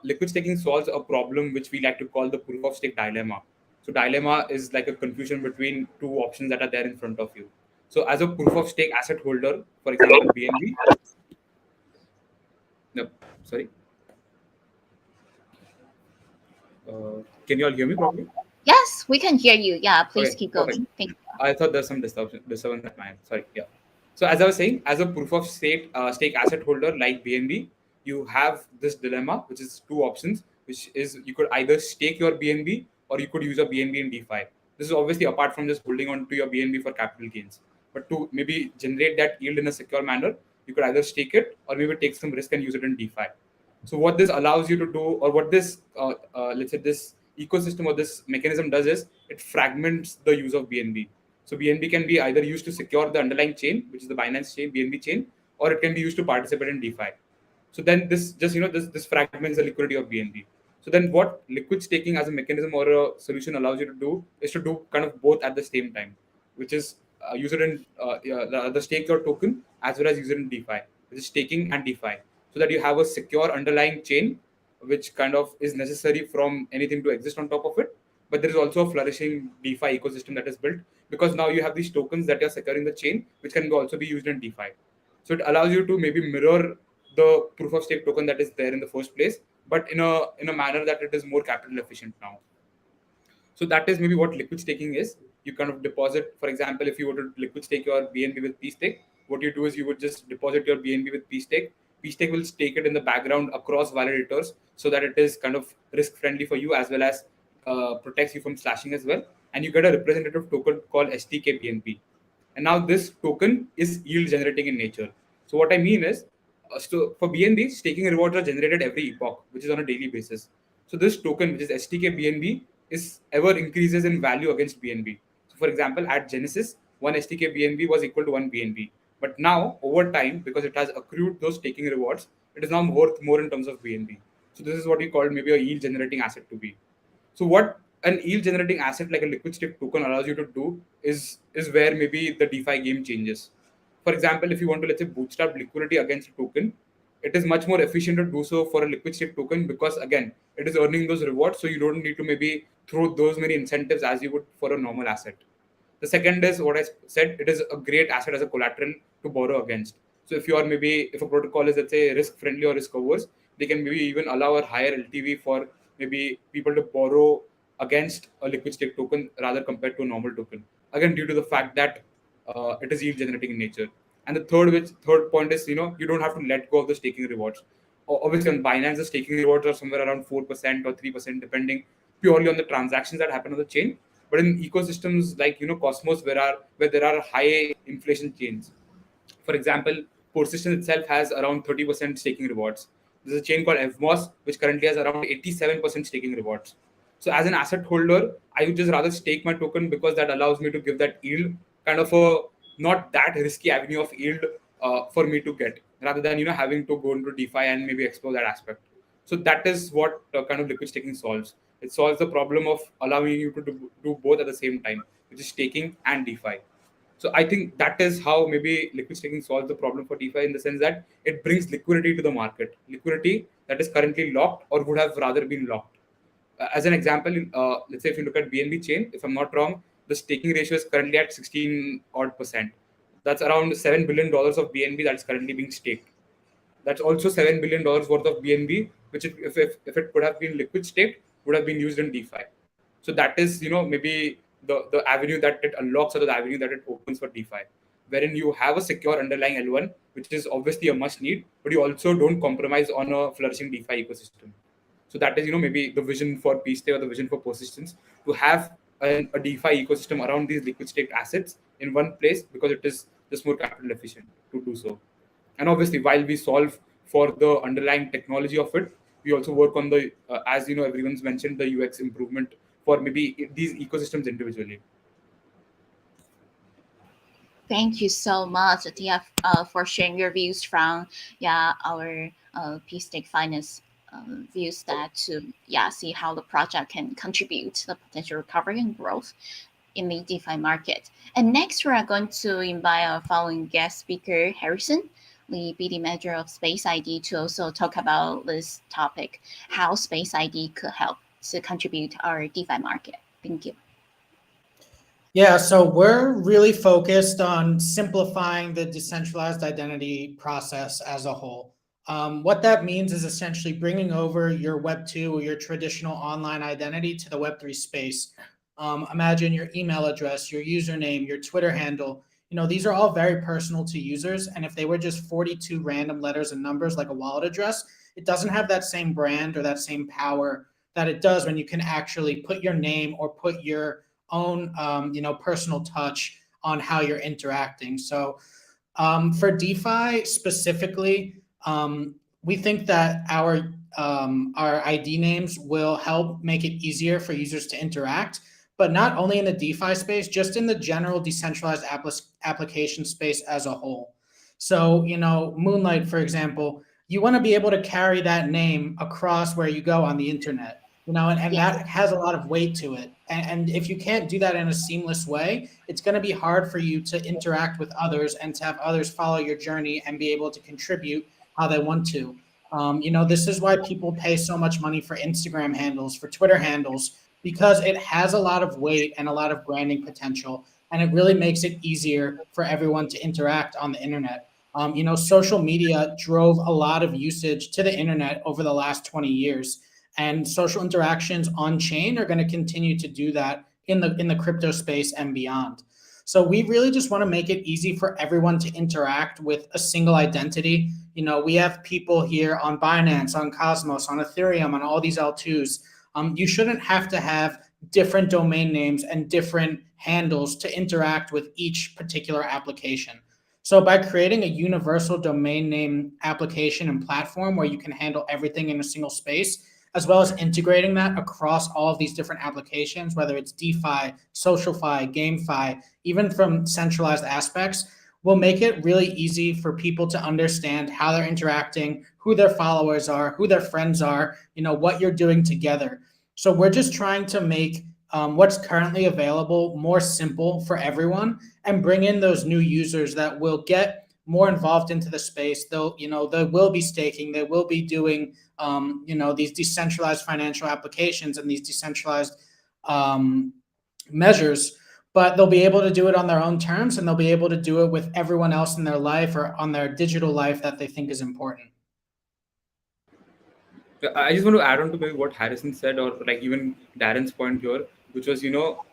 Liquid staking solves a problem which we like to call the proof of stake dilemma. So dilemma is like a confusion between two options that are there in front of you. So as a proof of stake asset holder, for example, BNB. No, sorry. Can you all hear me properly? Yes, we can hear you. Yeah, please Okay, keep perfect. going. Thank you. I thought there's some disturbance at my end. Sorry. Yeah. So as I was saying, as a proof of stake asset holder like BNB, you have this dilemma, which is two options, which is you could either stake your BNB or you could use a BNB in DeFi. This is obviously apart from just holding on to your BNB for capital gains. But to maybe generate that yield in a secure manner, you could either stake it or maybe take some risk and use it in DeFi. So what this allows you to do, or what this, let's say this ecosystem or this mechanism does is it fragments the use of BNB. So BNB can be either used to secure the underlying chain, which is the Binance chain, BNB chain, or it can be used to participate in DeFi. So then this just this fragments the liquidity of BNB. So then what liquid staking as a mechanism or a solution allows you to do is to do kind of both at the same time, which is use it in the stake your token as well as use it in DeFi, which is staking and DeFi, so that you have a secure underlying chain which kind of is necessary from anything to exist on top of it. But there is also a flourishing DeFi ecosystem that is built because now you have these tokens that are securing the chain, which can also be used in DeFi. So it allows you to maybe mirror the proof of stake token that is there in the first place, but in a manner that it is more capital efficient now. So that is maybe what liquid staking is. You kind of deposit, for example, if you were to liquid stake your BNB with P-Stake, what you do is you would just deposit your BNB with P-Stake. P-Stake will stake it in the background across validators so that it is kind of risk friendly for you as well as protects you from slashing as well. And you get a representative token called STK BNB. And now this token is yield generating in nature. So what I mean is, so for BNB, staking rewards are generated every epoch, which is on a daily basis. So this token, which is STK BNB, is ever increases in value against BNB. So for example, at Genesis, one STK BNB was equal to one BNB. But now, over time, because it has accrued those staking rewards, it is now worth more in terms of BNB. So this is what we call maybe a yield generating asset to be. So what an yield generating asset like a liquid stake token allows you to do is where maybe the DeFi game changes. For example, if you want to let's say bootstrap liquidity against a token, it is much more efficient to do so for a liquid stake token because again it is earning those rewards, so you don't need to maybe throw those many incentives as you would for a normal asset. The second is what I said, it is a great asset as a collateral to borrow against. So if you are maybe, if a protocol is, let's say, risk friendly or risk averse, they can maybe even allow a higher LTV for maybe people to borrow against a liquid stake token rather compared to a normal token. Again, due to the fact that it is yield generating in nature. And the third point is, you don't have to let go of the staking rewards. Obviously, on Binance, the staking rewards are somewhere around 4% or 3%, depending purely on the transactions that happen on the chain. But in ecosystems like Cosmos, where there are high inflation chains, for example, Persistence itself has around 30% staking rewards. There's a chain called FMOS, which currently has around 87% staking rewards. So as an asset holder, I would just rather stake my token because that allows me to give that yield, kind of a not that risky avenue of yield for me to get, rather than having to go into DeFi and maybe explore that aspect. So that is what kind of liquid staking solves. It solves the problem of allowing you to do both at the same time, which is staking and DeFi. So I think that is how maybe liquid staking solves the problem for DeFi in the sense that it brings liquidity to the market, liquidity that is currently locked or would have rather been locked. As an example, let's say if you look at BNB chain, if I'm not wrong, the staking ratio is currently at 16 odd percent. That's around $7 billion of BNB that is currently being staked. That's also $7 billion worth of BNB, which if it could have been liquid staked, would have been used in DeFi. So that is, maybe the avenue that it unlocks, or the avenue that it opens for DeFi, wherein you have a secure underlying L1, which is obviously a must need, but you also don't compromise on a flourishing DeFi ecosystem. So that is, maybe the vision for Peastay, or the vision for Persistence, to have a DeFi ecosystem around these liquid staked assets in one place, because it is just more capital efficient to do so. And obviously, while we solve for the underlying technology of it, we also work on the, as everyone's mentioned, the UX improvement for maybe these ecosystems individually. Thank you so much, Tia, for sharing your views from our P-Stake Finance views, that to see how the project can contribute to the potential recovery and growth in the DeFi market. And next, we are going to invite our following guest speaker, Harrison, the BD manager of Space ID, to also talk about this topic, how Space ID could help to contribute to our DeFi market. Thank you. Yeah, so we're really focused on simplifying the decentralized identity process as a whole. What that means is essentially bringing over your Web2 or your traditional online identity to the Web3 space. Imagine your email address, your username, your Twitter handle. These are all very personal to users. And if they were just 42 random letters and numbers like a wallet address, it doesn't have that same brand or that same power that it does when you can actually put your name or put your own personal touch on how you're interacting. So for DeFi specifically, we think that our ID names will help make it easier for users to interact, but not only in the DeFi space, just in the general decentralized application space as a whole. So, Moonlight, for example, you want to be able to carry that name across where you go on the internet. And Yes. that has a lot of weight to it. And if you can't do that in a seamless way, it's going to be hard for you to interact with others and to have others follow your journey and be able to contribute how they want to. This is why people pay so much money for Instagram handles, for Twitter handles, because it has a lot of weight and a lot of branding potential. And it really makes it easier for everyone to interact on the internet. Social media drove a lot of usage to the internet over the last 20 years. And social interactions on chain are going to continue to do that in the crypto space and beyond. So we really just want to make it easy for everyone to interact with a single identity. We have people here on Binance, on Cosmos, on Ethereum, on all these L2s. You shouldn't have to have different domain names and different handles to interact with each particular application. So by creating a universal domain name application and platform where you can handle everything in a single space, as well as integrating that across all of these different applications, whether it's DeFi, SocialFi, GameFi, even from centralized aspects, will make it really easy for people to understand how they're interacting, who their followers are, who their friends are, what you're doing together. So we're just trying to make what's currently available more simple for everyone and bring in those new users that will get more involved into the space. They will be staking, they will be doing these decentralized financial applications and these decentralized measures, but they'll be able to do it on their own terms, and they'll be able to do it with everyone else in their life or on their digital life that they think is important. I just want to add on to maybe what Harrison said, or like even Darren's point here, which was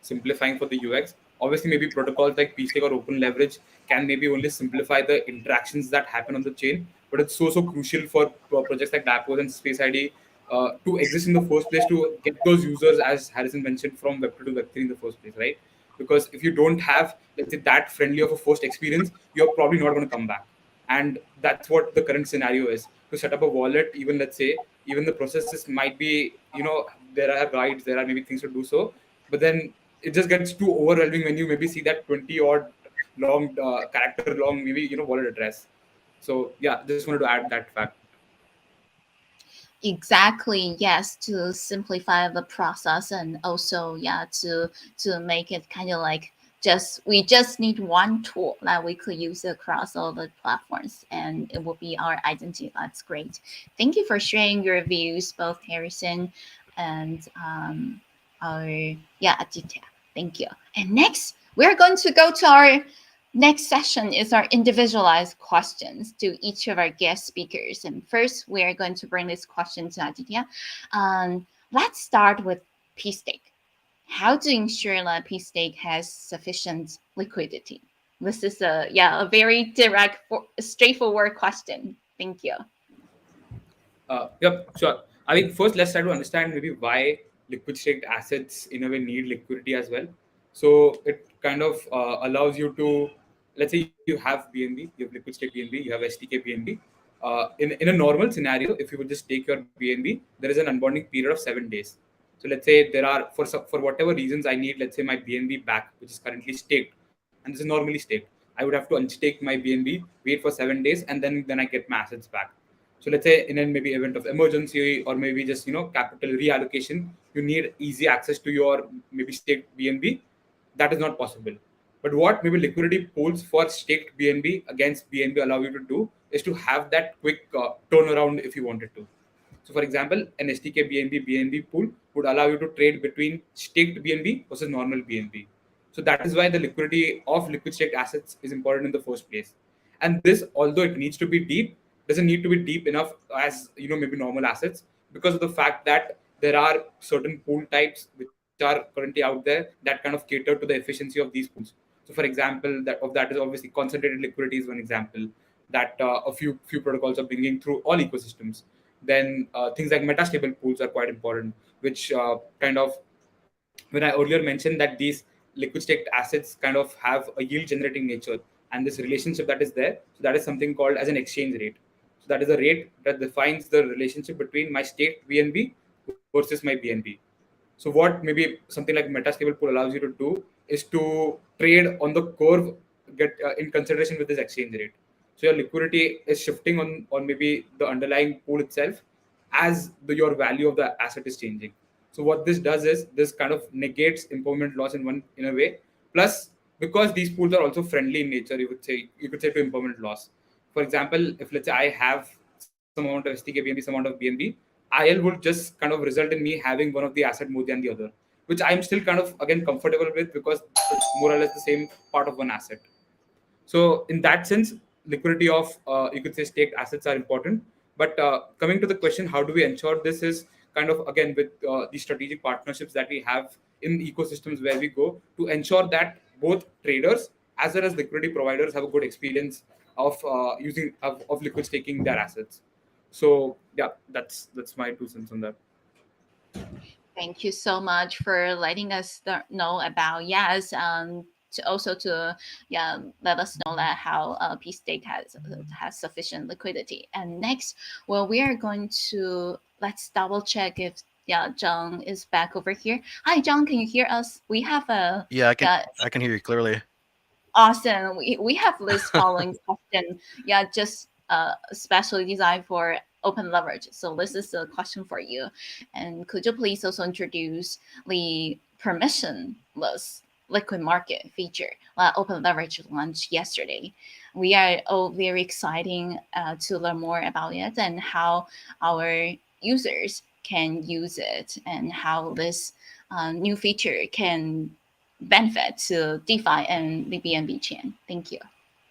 simplifying for the UX. Obviously, maybe protocols like Peastake or Open Leverage can maybe only simplify the interactions that happen on the chain, but it's so crucial for projects like Dapos and Space ID to exist in the first place, to get those users, as Harrison mentioned, from Web2 to Web3 in the first place, right? Because if you don't have, let's say, that friendly of a first experience, you're probably not going to come back. And that's what the current scenario is. To set up a wallet, even let's say, even the processes might be, there are guides, there are maybe things to do so, but then it just gets too overwhelming when you maybe see that 20 odd long character long maybe wallet address. So yeah, just wanted to add that fact. Exactly, yes, to simplify the process, and also to make it kind of like we just need one tool that we could use across all the platforms, and it will be our identity. That's great. Thank you for sharing your views, both Harrison and our Aditya. Thank you. And next, we're going to go to our Next session is our individualized questions to each of our guest speakers. And first, we are going to bring this question to Aditya. Let's start with P-Stake. How to ensure that P-Stake has sufficient liquidity? This is a very direct, straightforward question. Thank you. Yep, sure. I mean, first let's try to understand maybe why liquid staked assets in a way need liquidity as well. So it kind of allows you to, let's say you have BNB, you have liquid staked BNB, you have STK BNB. In a normal scenario, if you would just take your BNB, there is an unbonding period of 7 days. So let's say there are for whatever reasons I need, let's say my BNB back, which is currently staked, and this is normally staked. I would have to unstake my BNB, wait for 7 days, and then I get my assets back. So let's say in a maybe event of emergency or maybe just capital reallocation, you need easy access to your maybe staked BNB. That is not possible. But what maybe liquidity pools for staked BNB against BNB allow you to do is to have that quick turnaround if you wanted to. So, for example, an STK BNB pool would allow you to trade between staked BNB versus normal BNB. So that is why the liquidity of liquid staked assets is important in the first place. And this, although it needs to be deep, doesn't need to be deep enough as maybe normal assets, because of the fact that there are certain pool types which are currently out there that kind of cater to the efficiency of these pools. So, for example, that is obviously concentrated liquidity is one example that a few protocols are bringing through all ecosystems. Then things like metastable pools are quite important, which kind of, when I earlier mentioned that these liquid staked assets kind of have a yield generating nature, and this relationship that is there, so that is something called as an exchange rate. So that is a rate that defines the relationship between my staked BNB versus my BNB. So what maybe something like metastable pool allows you to do is to trade on the curve, get in consideration with this exchange rate. So your liquidity is shifting on maybe the underlying pool itself as your value of the asset is changing. So what this does is this kind of negates impermanent loss in a way. Plus, because these pools are also friendly in nature, you could say to impermanent loss. For example, if let's say I have some amount of STK BNB, some amount of BNB, IL would just kind of result in me having one of the asset more than the other, which I'm still kind of again comfortable with because it's more or less the same part of one asset. So in that sense, liquidity of you could say staked assets are important. But coming to the question, how do we ensure this is kind of again with the strategic partnerships that we have in ecosystems where we go to ensure that both traders as well as liquidity providers have a good experience of using of liquid staking their assets. So yeah, that's my 2 cents on that. Thank you so much for letting us know about yes. To also to let us know that how P Stake has sufficient liquidity. And next, well, we are going to let's double check if John is back over here. Hi, John, can you hear us? We have a Yeah, I can hear you clearly. awesome. We have this following question. Yeah, just specially designed for open leverage. So this is a question for you. And could you please also introduce the permissionless liquid market feature open leverage launched yesterday? We are all very exciting to learn more about it and how our users can use it and how this new feature can benefit to DeFi and the BNB chain. Thank you.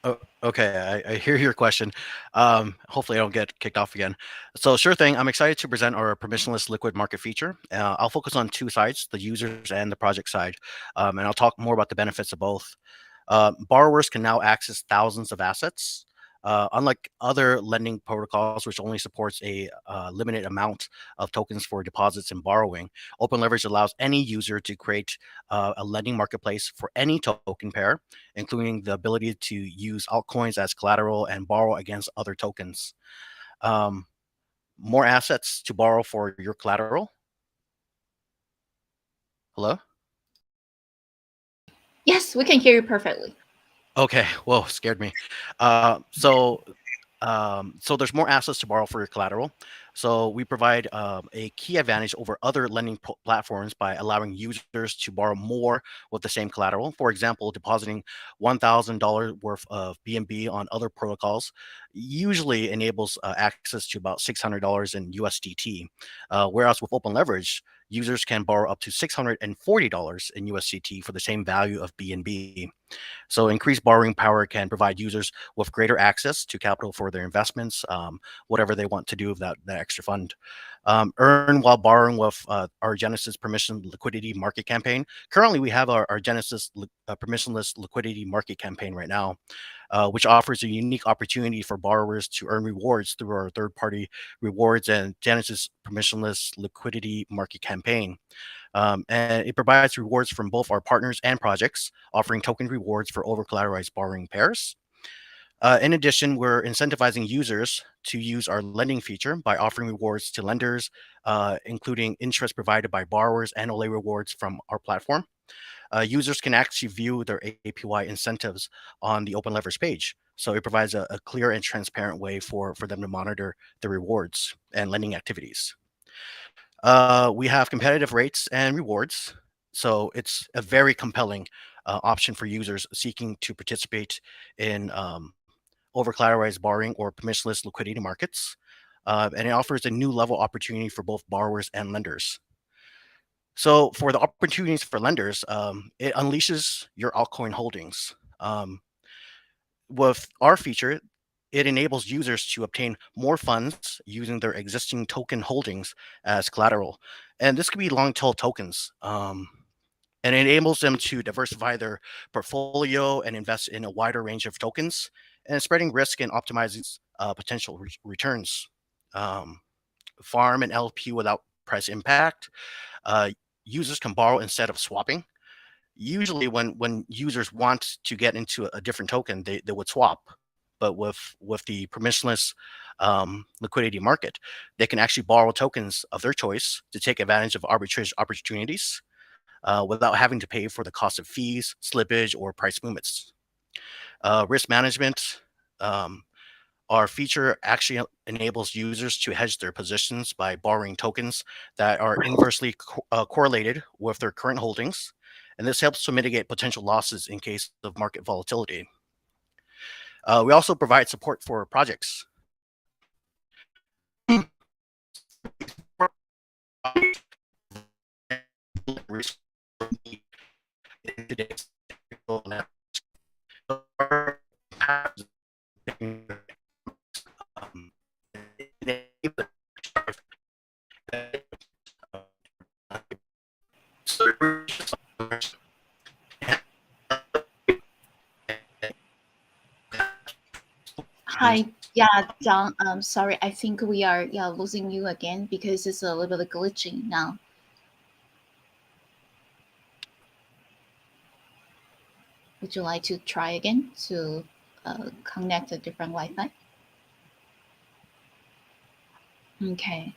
Oh, okay, I hear your question. Hopefully, I don't get kicked off again. So, sure thing. I'm excited to present our permissionless liquid market feature. I'll focus on two sides, the users and the project side, and I'll talk more about the benefits of both. Borrowers can now access thousands of assets. Unlike other lending protocols, which only supports a limited amount of tokens for deposits and borrowing, Open Leverage allows any user to create a lending marketplace for any token pair, including the ability to use altcoins as collateral and borrow against other tokens. More assets to borrow for your collateral. Hello? Yes, we can hear you perfectly. Okay, whoa, scared me. So there's more assets to borrow for your collateral. So we provide a key advantage over other lending platforms by allowing users to borrow more with the same collateral. For example, depositing $1,000 worth of BNB on other protocols usually enables access to about $600 in USDT, whereas with open leverage, users can borrow up to $640 in USDT for the same value of BNB. So increased borrowing power can provide users with greater access to capital for their investments, whatever they want to do with that extra fund. Earn while borrowing with our Genesis Permission Liquidity Market Campaign. Currently, we have our Genesis Permissionless Liquidity Market Campaign right now, which offers a unique opportunity for borrowers to earn rewards through our third-party rewards and Genesis Permissionless Liquidity Market Campaign. And it provides rewards from both our partners and projects, offering token rewards for over-collateralized borrowing pairs. In addition, we're incentivizing users to use our lending feature by offering rewards to lenders, including interest provided by borrowers and OLA rewards from our platform. Users can actually view their APY incentives on the Open Leverage page. So it provides a clear and transparent way for them to monitor the rewards and lending activities. We have competitive rates and rewards. So it's a very compelling option for users seeking to participate in over collateralized borrowing or permissionless liquidity markets. And it offers a new level opportunity for both borrowers and lenders. So for the opportunities for lenders, it unleashes your altcoin holdings. With our feature, it enables users to obtain more funds using their existing token holdings as collateral. And this could be long tail tokens. And it enables them to diversify their portfolio and invest in a wider range of tokens and spreading risk and optimizing potential returns. Farm and LP without price impact. Users can borrow instead of swapping. Usually when users want to get into a different token, they would swap. But with the permissionless liquidity market, they can actually borrow tokens of their choice to take advantage of arbitrage opportunities without having to pay for the cost of fees, slippage, or price movements. Risk management. Our feature actually enables users to hedge their positions by borrowing tokens that are inversely correlated with their current holdings. And this helps to mitigate potential losses in case of market volatility. We also provide support for projects. Hi, yeah, John. Sorry, I think we are losing you again because it's a little bit glitching now. Would you like to try again to connect a different Wi-Fi? Okay,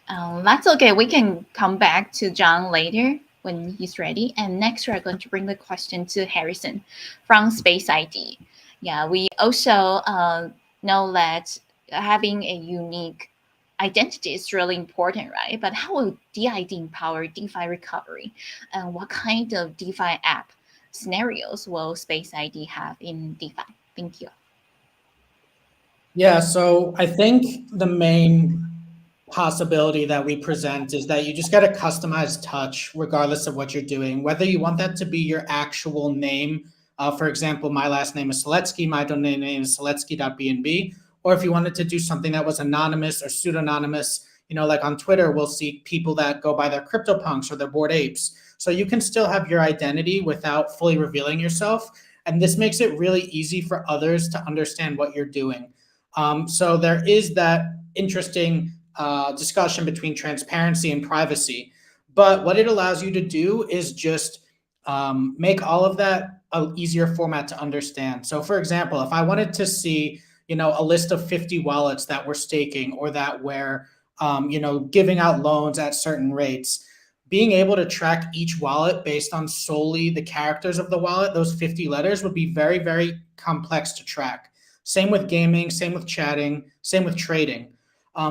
that's okay. We can come back to John later when he's ready. And next, we're going to bring the question to Harrison from Space ID. Yeah, we also know that having a unique identity is really important, right? But how will DID empower DeFi recovery? And what kind of DeFi app scenarios will Space ID have in DeFi? Thank you. Yeah, so I think the main possibility that we present is that you just get a customized touch regardless of what you're doing, whether you want that to be your actual name. For example, my last name is Seletsky, my domain name is seletsky.bnb, or if you wanted to do something that was anonymous or pseudonymous, like on Twitter, we'll see people that go by their CryptoPunks or their Bored Apes. So you can still have your identity without fully revealing yourself. And this makes it really easy for others to understand what you're doing. So there is that interesting discussion between transparency and privacy. But what it allows you to do is just make all of that an easier format to understand. So for example, if I wanted to see, a list of 50 wallets that were staking or that were, giving out loans at certain rates, being able to track each wallet based on solely the characters of the wallet, those 50 letters would be very, very complex to track. Same with gaming, same with chatting, same with trading.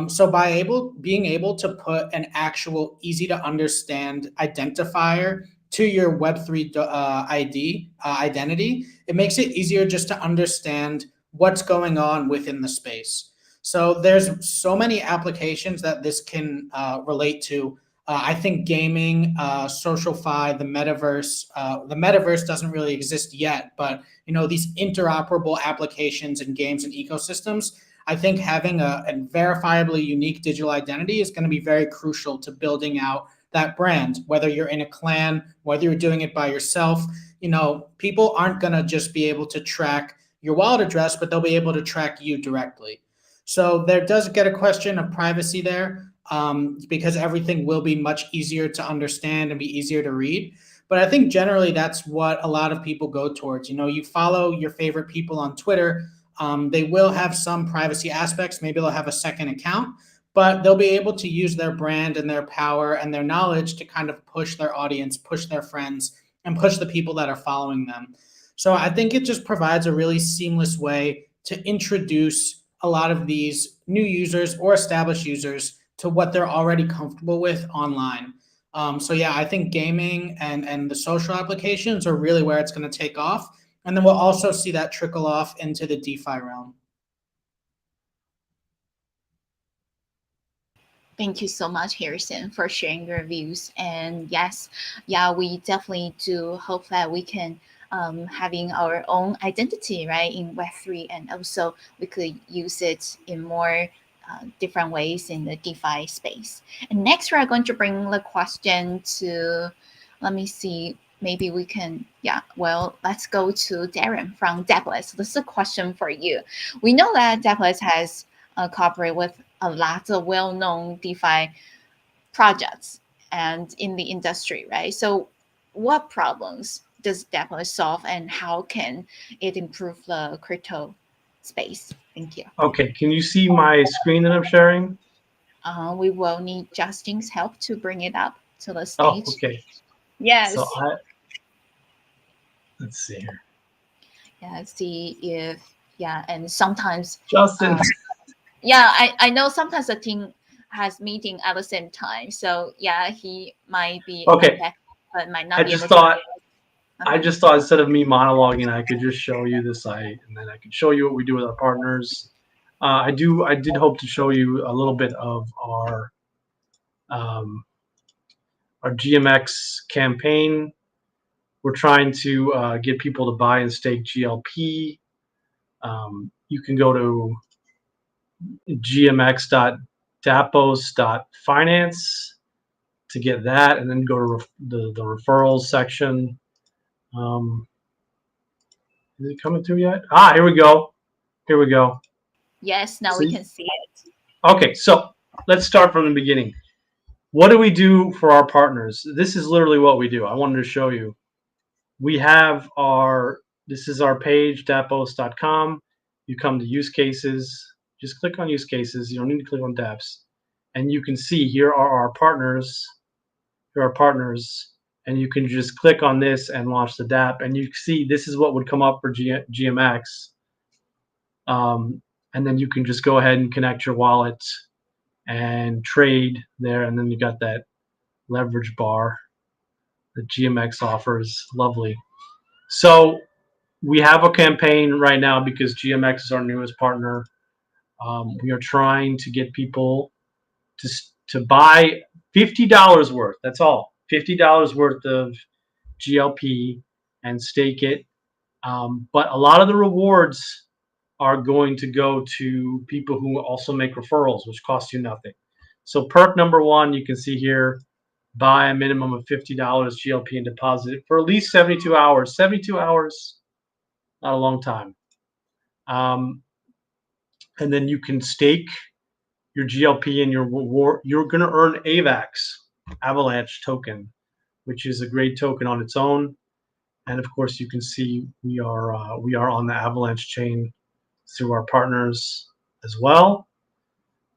So being able to put an actual easy to understand identifier to your Web3 identity, it makes it easier just to understand what's going on within the space. So there's so many applications that this can relate to. I think gaming, social-fi, the metaverse. The metaverse doesn't really exist yet, but these interoperable applications and games and ecosystems. I think having a verifiably unique digital identity is going to be very crucial to building out that brand. Whether you're in a clan, whether you're doing it by yourself, people aren't going to just be able to track your wallet address, but they'll be able to track you directly. So there does get a question of privacy there, because everything will be much easier to understand and be easier to read. But I think generally that's what a lot of people go towards. You follow your favorite people on Twitter. They will have some privacy aspects. Maybe they'll have a second account, but they'll be able to use their brand and their power and their knowledge to kind of push their audience, push their friends, and push the people that are following them. So I think it just provides a really seamless way to introduce a lot of these new users or established users to what they're already comfortable with online. So yeah, I think gaming and the social applications are really where it's going to take off. And then we'll also see that trickle off into the DeFi realm. Thank you so much, Harrison, for sharing your views. And yes, yeah, we definitely do hope that we can having our own identity, right, in Web3, and also we could use it in more different ways in the DeFi space. And next, we are going to bring the question to, let me see, maybe we can, yeah, well, let's go to Darren from Dappless. This is a question for you. We know that Dappless has cooperated with a lot of well-known DeFi projects and in the industry, right? So what problems does Dappless solve, and how can it improve the crypto space? Thank you. Okay, can you see my screen that I'm sharing? We will need Justin's help to bring it up to the Oh, stage. okay. Yes. So let's see here. Yeah, see if, yeah, and sometimes Justin. yeah, I know sometimes the team has meeting at the same time. So yeah, he might be Okay. back, but might not I be just able thought to. I just thought instead of me monologuing, I could just show you the site, and then I could show you what we do with our partners. I did hope to show you a little bit of our GMX campaign. We're trying to get people to buy and stake GLP. You can go to gmx.dapos.finance to get that, and then go to the referrals section. Is it coming through yet? Here we go. Here we go. Yes, now See? we can see it. Okay, so let's start from the beginning. What do we do for our partners? This is literally what we do. I wanted to show you. We have this is our page, dapos.com. You come to use cases. Just click on use cases. You don't need to click on dApps. And you can see here are our partners. Here are partners. And you can just click on this and launch the dApp. And you see this is what would come up for GMX. And then you can just go ahead and connect your wallet and trade there. And then you got that leverage bar that GMX offers. Lovely. So we have a campaign right now because GMX is our newest partner. We are trying to get people to buy $50 worth. That's all. $50 worth of GLP and stake it. But a lot of the rewards are going to go to people who also make referrals, which cost you nothing. So perk number one, you can see here, buy a minimum of $50 GLP and deposit it for at least 72 hours. 72 hours, not a long time. And then you can stake your GLP and your reward. You're going to earn AVAX, Avalanche token, which is a great token on its own. And of course, you can see we are on the Avalanche chain through our partners as well.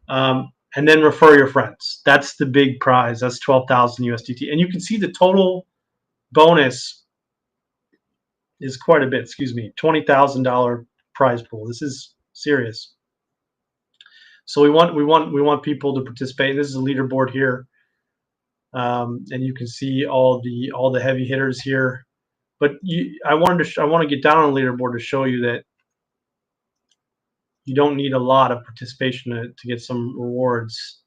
And then refer your friends. That's the big prize. That's 12,000 USDT. And you can see the total bonus is quite a bit. Excuse me, $20,000 prize pool. This is serious. So we want people to participate. This is a leaderboard here, and you can see all the heavy hitters here. But I want to get down on the leaderboard to show you that you don't need a lot of participation to get some rewards.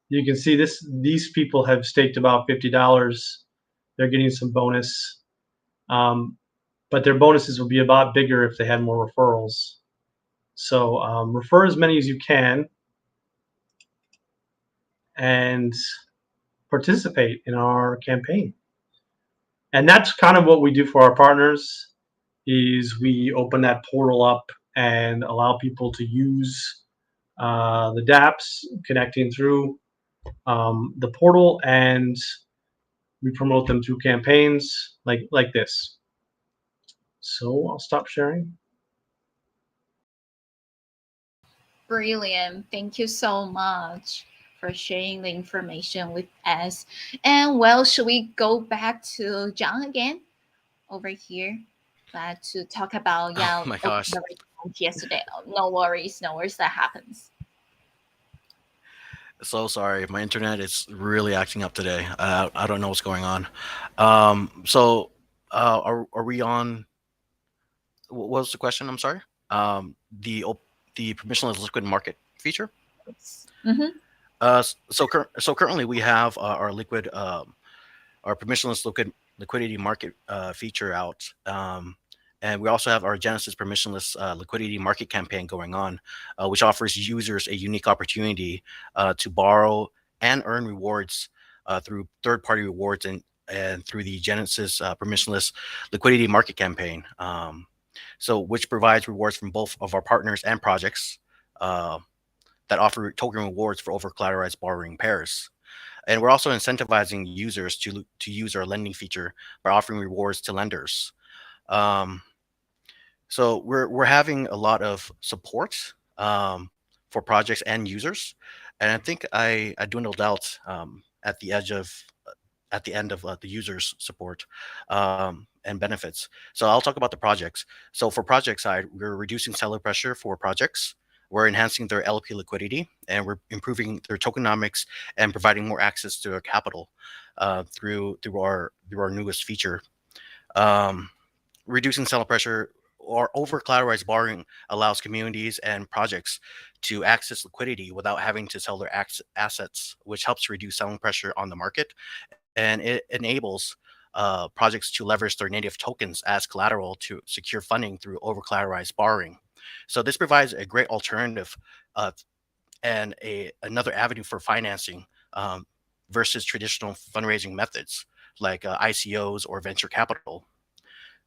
You can see these people have staked about $50. They're getting some bonus, but their bonuses will be a lot bigger if they had more referrals. So refer as many as you can and participate in our campaign. And that's kind of what we do for our partners. Is we open that portal up and allow people to use the dApps connecting through the portal, and we promote them through campaigns like this. So I'll stop sharing. Brilliant. Thank you so much for sharing the information with us. And well, should we go back to John again over here? Glad to talk about Oh my gosh. yesterday. Oh, no worries, that happens. So sorry. My internet is really acting up today. I don't know what's going on. Are we on? What was the question? I'm sorry. The permissionless liquid market feature. Mm-hmm. So currently we have our permissionless liquidity market feature out, and we also have our Genesis permissionless liquidity market campaign going on, which offers users a unique opportunity to borrow and earn rewards through third-party rewards and through the Genesis permissionless liquidity market campaign. So which provides rewards from both of our partners and projects that offer token rewards for over collateralized borrowing pairs. And we're also incentivizing users to use our lending feature by offering rewards to lenders. So we're having a lot of support for projects and users, and I think I dwindled out at the end of the users support and benefits. So I'll talk about the projects. So for project side, we're reducing seller pressure for projects. We're enhancing their LP liquidity, and we're improving their tokenomics and providing more access to their capital through our newest feature. Reducing seller pressure or over collateralized borrowing allows communities and projects to access liquidity without having to sell their assets, which helps reduce selling pressure on the market, and it enables projects to leverage their native tokens as collateral to secure funding through over collateralized borrowing. So this provides a great alternative and another avenue for financing versus traditional fundraising methods like ICOs or venture capital.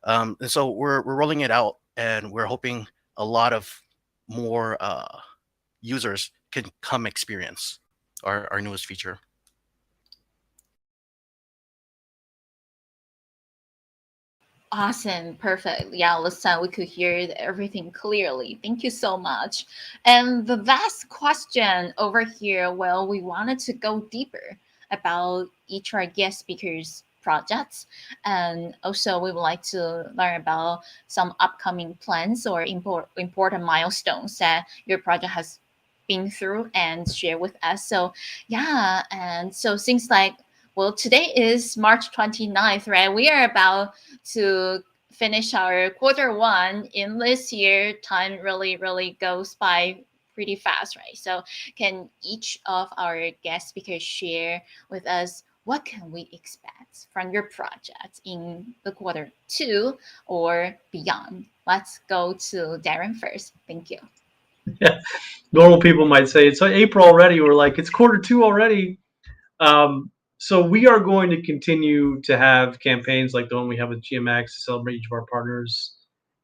And so we're rolling it out, and we're hoping a lot of more users can come experience our newest feature. Awesome, perfect. Yeah, listen, we could hear everything clearly. Thank you so much. And the last question over here, well, we wanted to go deeper about each of our guest speakers' projects, and also we would like to learn about some upcoming plans or important milestones that your project has been through and share with us. So yeah, and so since like well, today is March 29th, right? We are about to finish our quarter 1 in this year. Time really goes by pretty fast, right? So can each of our guest speakers share with us what can we expect from your project in the quarter 2 or beyond? Let's go to Darren first. Thank you. Yeah. Normal people might say it's April already. We're like, it's quarter 2 already. So we are going to continue to have campaigns like the one we have with GMX to celebrate each of our partners.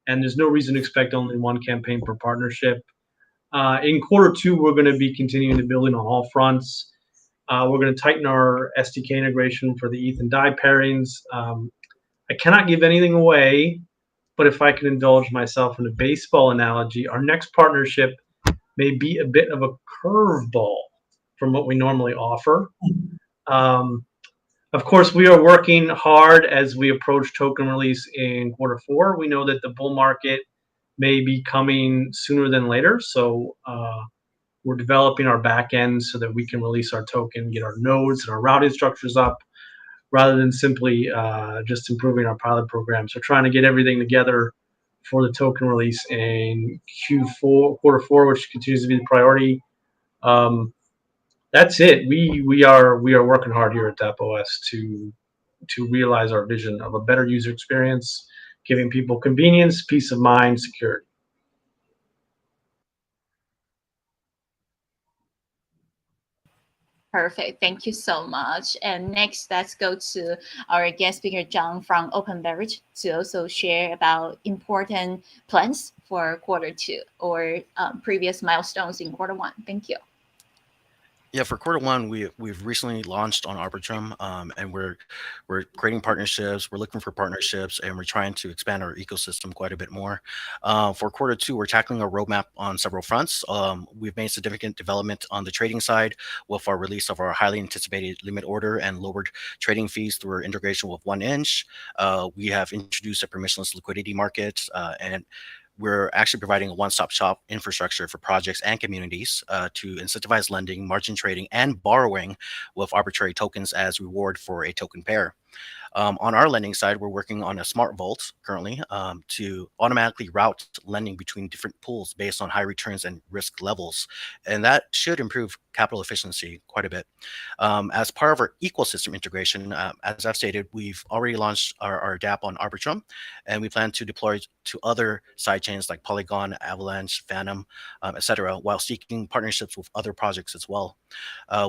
And there's no reason to expect only one campaign per partnership. In quarter 2, we're going to be continuing to building on all fronts. We're going to tighten our SDK integration for the ETH and DAI pairings. I cannot give anything away, but if I can indulge myself in a baseball analogy, our next partnership may be a bit of a curveball from what we normally offer. Of course, we are working hard as we approach token release in quarter 4. We know that the bull market may be coming sooner than later, so We're developing our back end so that we can release our token, get our nodes and our routing structures up, rather than simply just improving our pilot program. So trying to get everything together for the token release in quarter four, which continues to be the priority. That's it. We are working hard here at DAppOS to realize our vision of a better user experience, giving people convenience, peace of mind, security. Perfect. Thank you so much. And next, let's go to our guest speaker, John from Open Beverage, to also share about important plans for quarter two or previous milestones in quarter one. Thank you. Yeah, for quarter one, we've recently launched on Arbitrum, and we're creating partnerships. We're looking for partnerships, and we're trying to expand our ecosystem quite a bit more. For quarter two, we're tackling a roadmap on several fronts. We've made significant development on the trading side with our release of our highly anticipated limit order and lowered trading fees through our integration with 1inch. We have introduced a permissionless liquidity market, and we're actually providing a one-stop shop infrastructure for projects and communities to incentivize lending, margin trading, and borrowing with arbitrary tokens as reward for a token pair. On our lending side, we're working on a smart vault currently to automatically route lending between different pools based on high returns and risk levels. And that should improve capital efficiency quite a bit. As part of our ecosystem integration, as I've stated, we've already launched our DApp on Arbitrum, and we plan to deploy to other sidechains like Polygon, Avalanche, Phantom, etc., while seeking partnerships with other projects as well.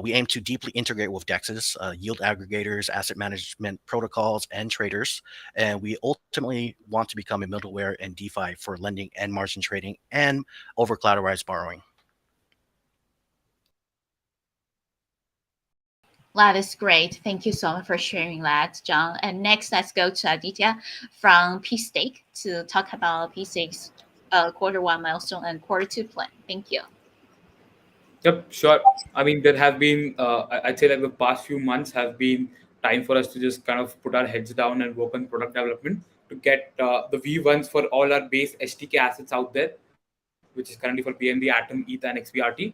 We aim to deeply integrate with DEXs, yield aggregators, asset management protocols, and traders. And we ultimately want to become a middleware and DeFi for lending and margin trading and over collateralized borrowing. That is great. Thank you so much for sharing that, John. And next, let's go to Aditya from P-Stake to talk about P-Stake's quarter one milestone and quarter two plan. Thank you. Yep, sure. I mean, there have been, I'd say like the past few months have been time for us to just kind of put our heads down and work on product development to get the V1s for all our base SDK assets out there, which is currently for BNB, Atom, ETH, and XBRT.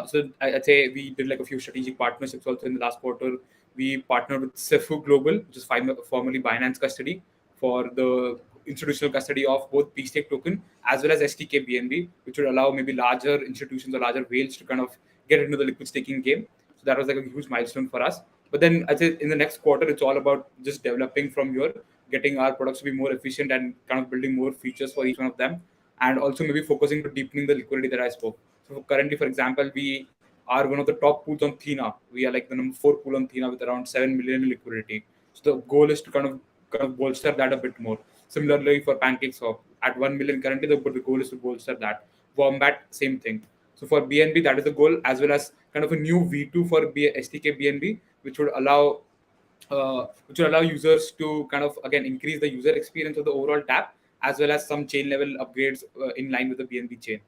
So I'd say we did like a few strategic partnerships also in the last quarter. We partnered with Cefu Global, which is formerly Binance Custody, for the institutional custody of both P-Stake token as well as STK BNB, which would allow maybe larger institutions or larger whales to kind of get into the liquid staking game. So that was like a huge milestone for us. But then I'd say in the next quarter, it's all about just developing from here, getting our products to be more efficient and kind of building more features for each one of them. And also maybe focusing to deepening the liquidity that I spoke. So currently, for example, we are one of the top pools on Thena. We are like the number 4 pool on Thena with around 7 million in liquidity. So the goal is to kind of bolster that a bit more. Similarly, for PancakeSwap, at 1 million currently, the goal is to bolster that. Wombat, same thing. So for BNB, that is the goal, as well as kind of a new V2 for STK BNB, which would allow users to kind of again increase the user experience of the overall tap, as well as some chain level upgrades in line with the BNB chain.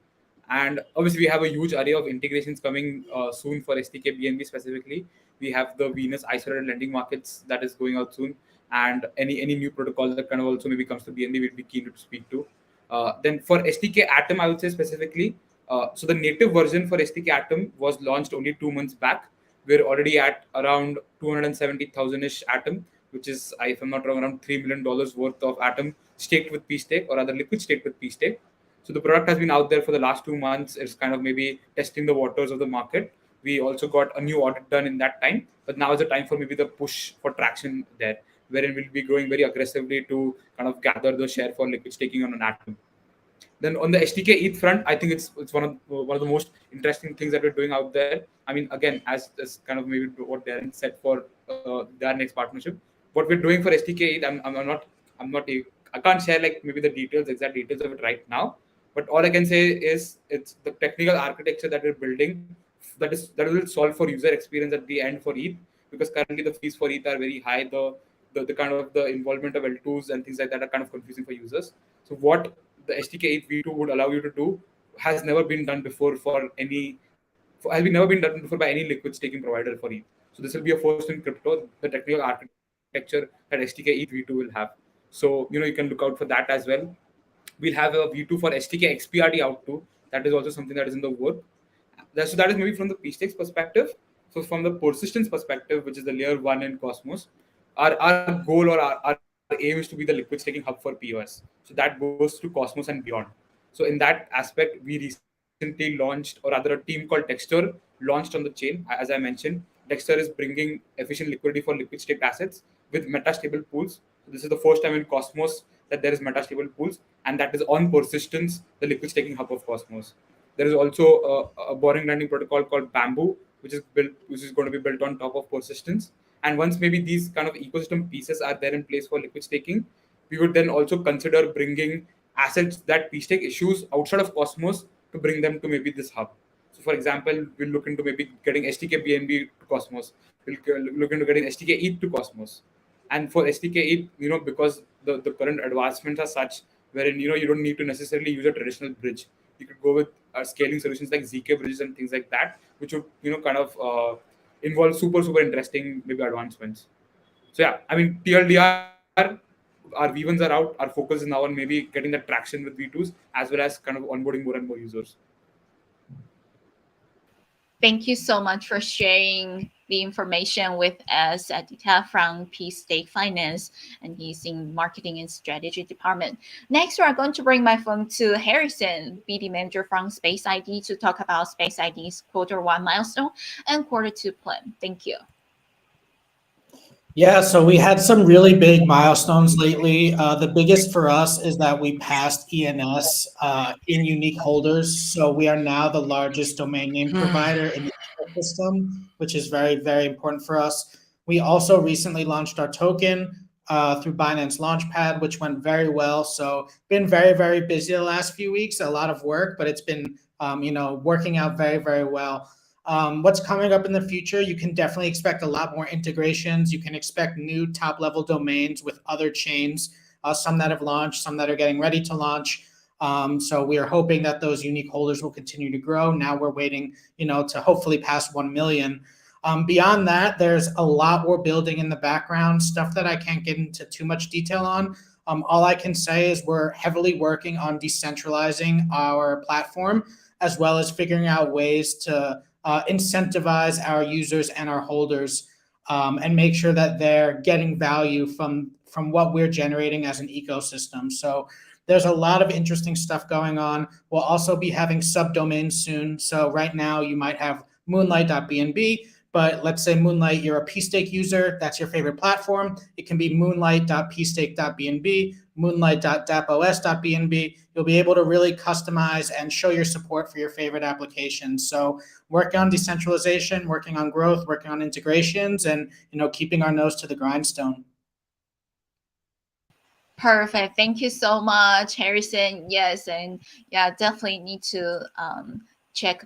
And obviously, we have a huge array of integrations coming soon for STK BNB specifically. We have the Venus isolated lending markets that is going out soon, and any new protocol that kind of also maybe comes to BNB, we'd be keen to speak to. Then for STK Atom, I would say specifically, so the native version for STK Atom was launched only 2 months back. We're already at around 270,000-ish Atom, which is, if I'm not wrong, around $3 million worth of Atom staked with P-Stake, or rather liquid staked with P-Stake. So the product has been out there for the last 2 months. It's kind of maybe testing the waters of the market. We also got a new audit done in that time, but now is the time for maybe the push for traction there, wherein we'll be growing very aggressively to kind of gather the share for liquid staking on an Atom. Then on the STK ETH front, I think it's one of the most interesting things that we're doing out there. I mean, again, as kind of maybe what Darren said for their next partnership, what we're doing for STK ETH, I can't share like maybe the exact details of it right now. But all I can say is it's the technical architecture that we're building that will solve for user experience at the end for ETH, because currently the fees for ETH are very high. The kind of the involvement of L2s and things like that are kind of confusing for users. So what the STK ETH V2 would allow you to do has never been done before has never been done before by any liquid staking provider for ETH. So this will be a first in crypto, the technical architecture that STK ETH V2 will have. So you can look out for that as well. We'll have a V2 for STK XPRT out too. That is also something that is in the work. So that is maybe from the P-Stakes perspective. So from the persistence perspective, which is the layer one in Cosmos, our goal or our aim is to be the liquid staking hub for POS. So that goes to Cosmos and beyond. So in that aspect, we recently launched, or rather a team called Dexter launched on the chain. As I mentioned, Dexter is bringing efficient liquidity for liquid staked assets with meta-stable pools. So this is the first time in Cosmos that there is meta-stable pools, and that is on Persistence, the liquid staking hub of Cosmos. There is also a boring lending protocol called Bamboo, which is going to be built on top of Persistence. And once maybe these kind of ecosystem pieces are there in place for liquid staking, we would then also consider bringing assets that PSTake issues outside of Cosmos to bring them to maybe this hub. So, for example, we'll look into maybe getting STK BNB to Cosmos. We'll look into getting STK ETH to Cosmos. And for STK ETH, because the current advancements are such wherein you don't need to necessarily use a traditional bridge. You could go with scaling solutions like ZK bridges and things like that, which would kind of involve super interesting maybe advancements. So yeah, I mean TLDR, our V1s are out. Our focus is now on maybe getting that traction with V2s as well as kind of onboarding more and more users. Thank you so much for sharing the information with us, Aditya from P Stake Finance, and he's in marketing and strategy department. Next, we are going to bring my phone to Harrison, BD manager from Space ID, to talk about Space ID's Q1 milestone and Q2 plan. Thank you. Yeah, so we had some really big milestones lately. The biggest for us is that we passed ENS in unique holders. So we are now the largest domain name provider in the ecosystem, which is very, very important for us. We also recently launched our token through Binance Launchpad, which went very well. So been very, very busy the last few weeks, a lot of work, but it's been working out very, very well. What's coming up in the future, you can definitely expect a lot more integrations. You can expect new top level domains with other chains, some that have launched, some that are getting ready to launch. So we are hoping that those unique holders will continue to grow. Now we're waiting, to hopefully pass 1 million. Beyond that, there's a lot we're building in the background, stuff that I can't get into too much detail on. All I can say is we're heavily working on decentralizing our platform, as well as figuring out ways to incentivize our users and our holders, and make sure that they're getting value from what we're generating as an ecosystem. So there's a lot of interesting stuff going on. We'll also be having subdomains soon. So right now you might have moonlight.bnb, but let's say Moonlight, you're a P-Stake user, that's your favorite platform. It can be moonlight.pstake.bnb, moonlight.dapos.bnb. You'll be able to really customize and show your support for your favorite applications. So working on decentralization, working on growth, working on integrations, and keeping our nose to the grindstone. Perfect. Thank you so much, Harrison. Yes, and definitely need to check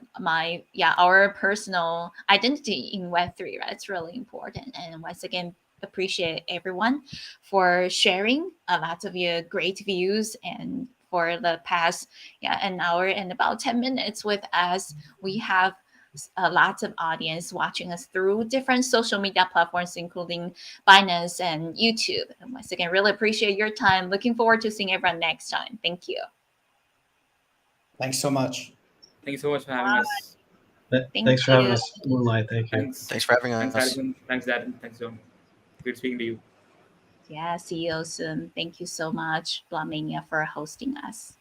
our personal identity in Web3. Right? It's really important. And once again, appreciate everyone for sharing a lot of your great views, and for the past an hour and about 10 minutes with us. We have a lot of audience watching us through different social media platforms, including Binance and YouTube. And once again, really appreciate your time. Looking forward to seeing everyone next time. Thank you. Thanks so much. Thank you so much for having us. Thanks for having us, Moonlight. Thank you. Thanks for having us. Thanks, Harrison. Thanks, Darren. Thanks, John. Good speaking to you. Yeah, see you soon. Thank you so much, BlockMania, for hosting us.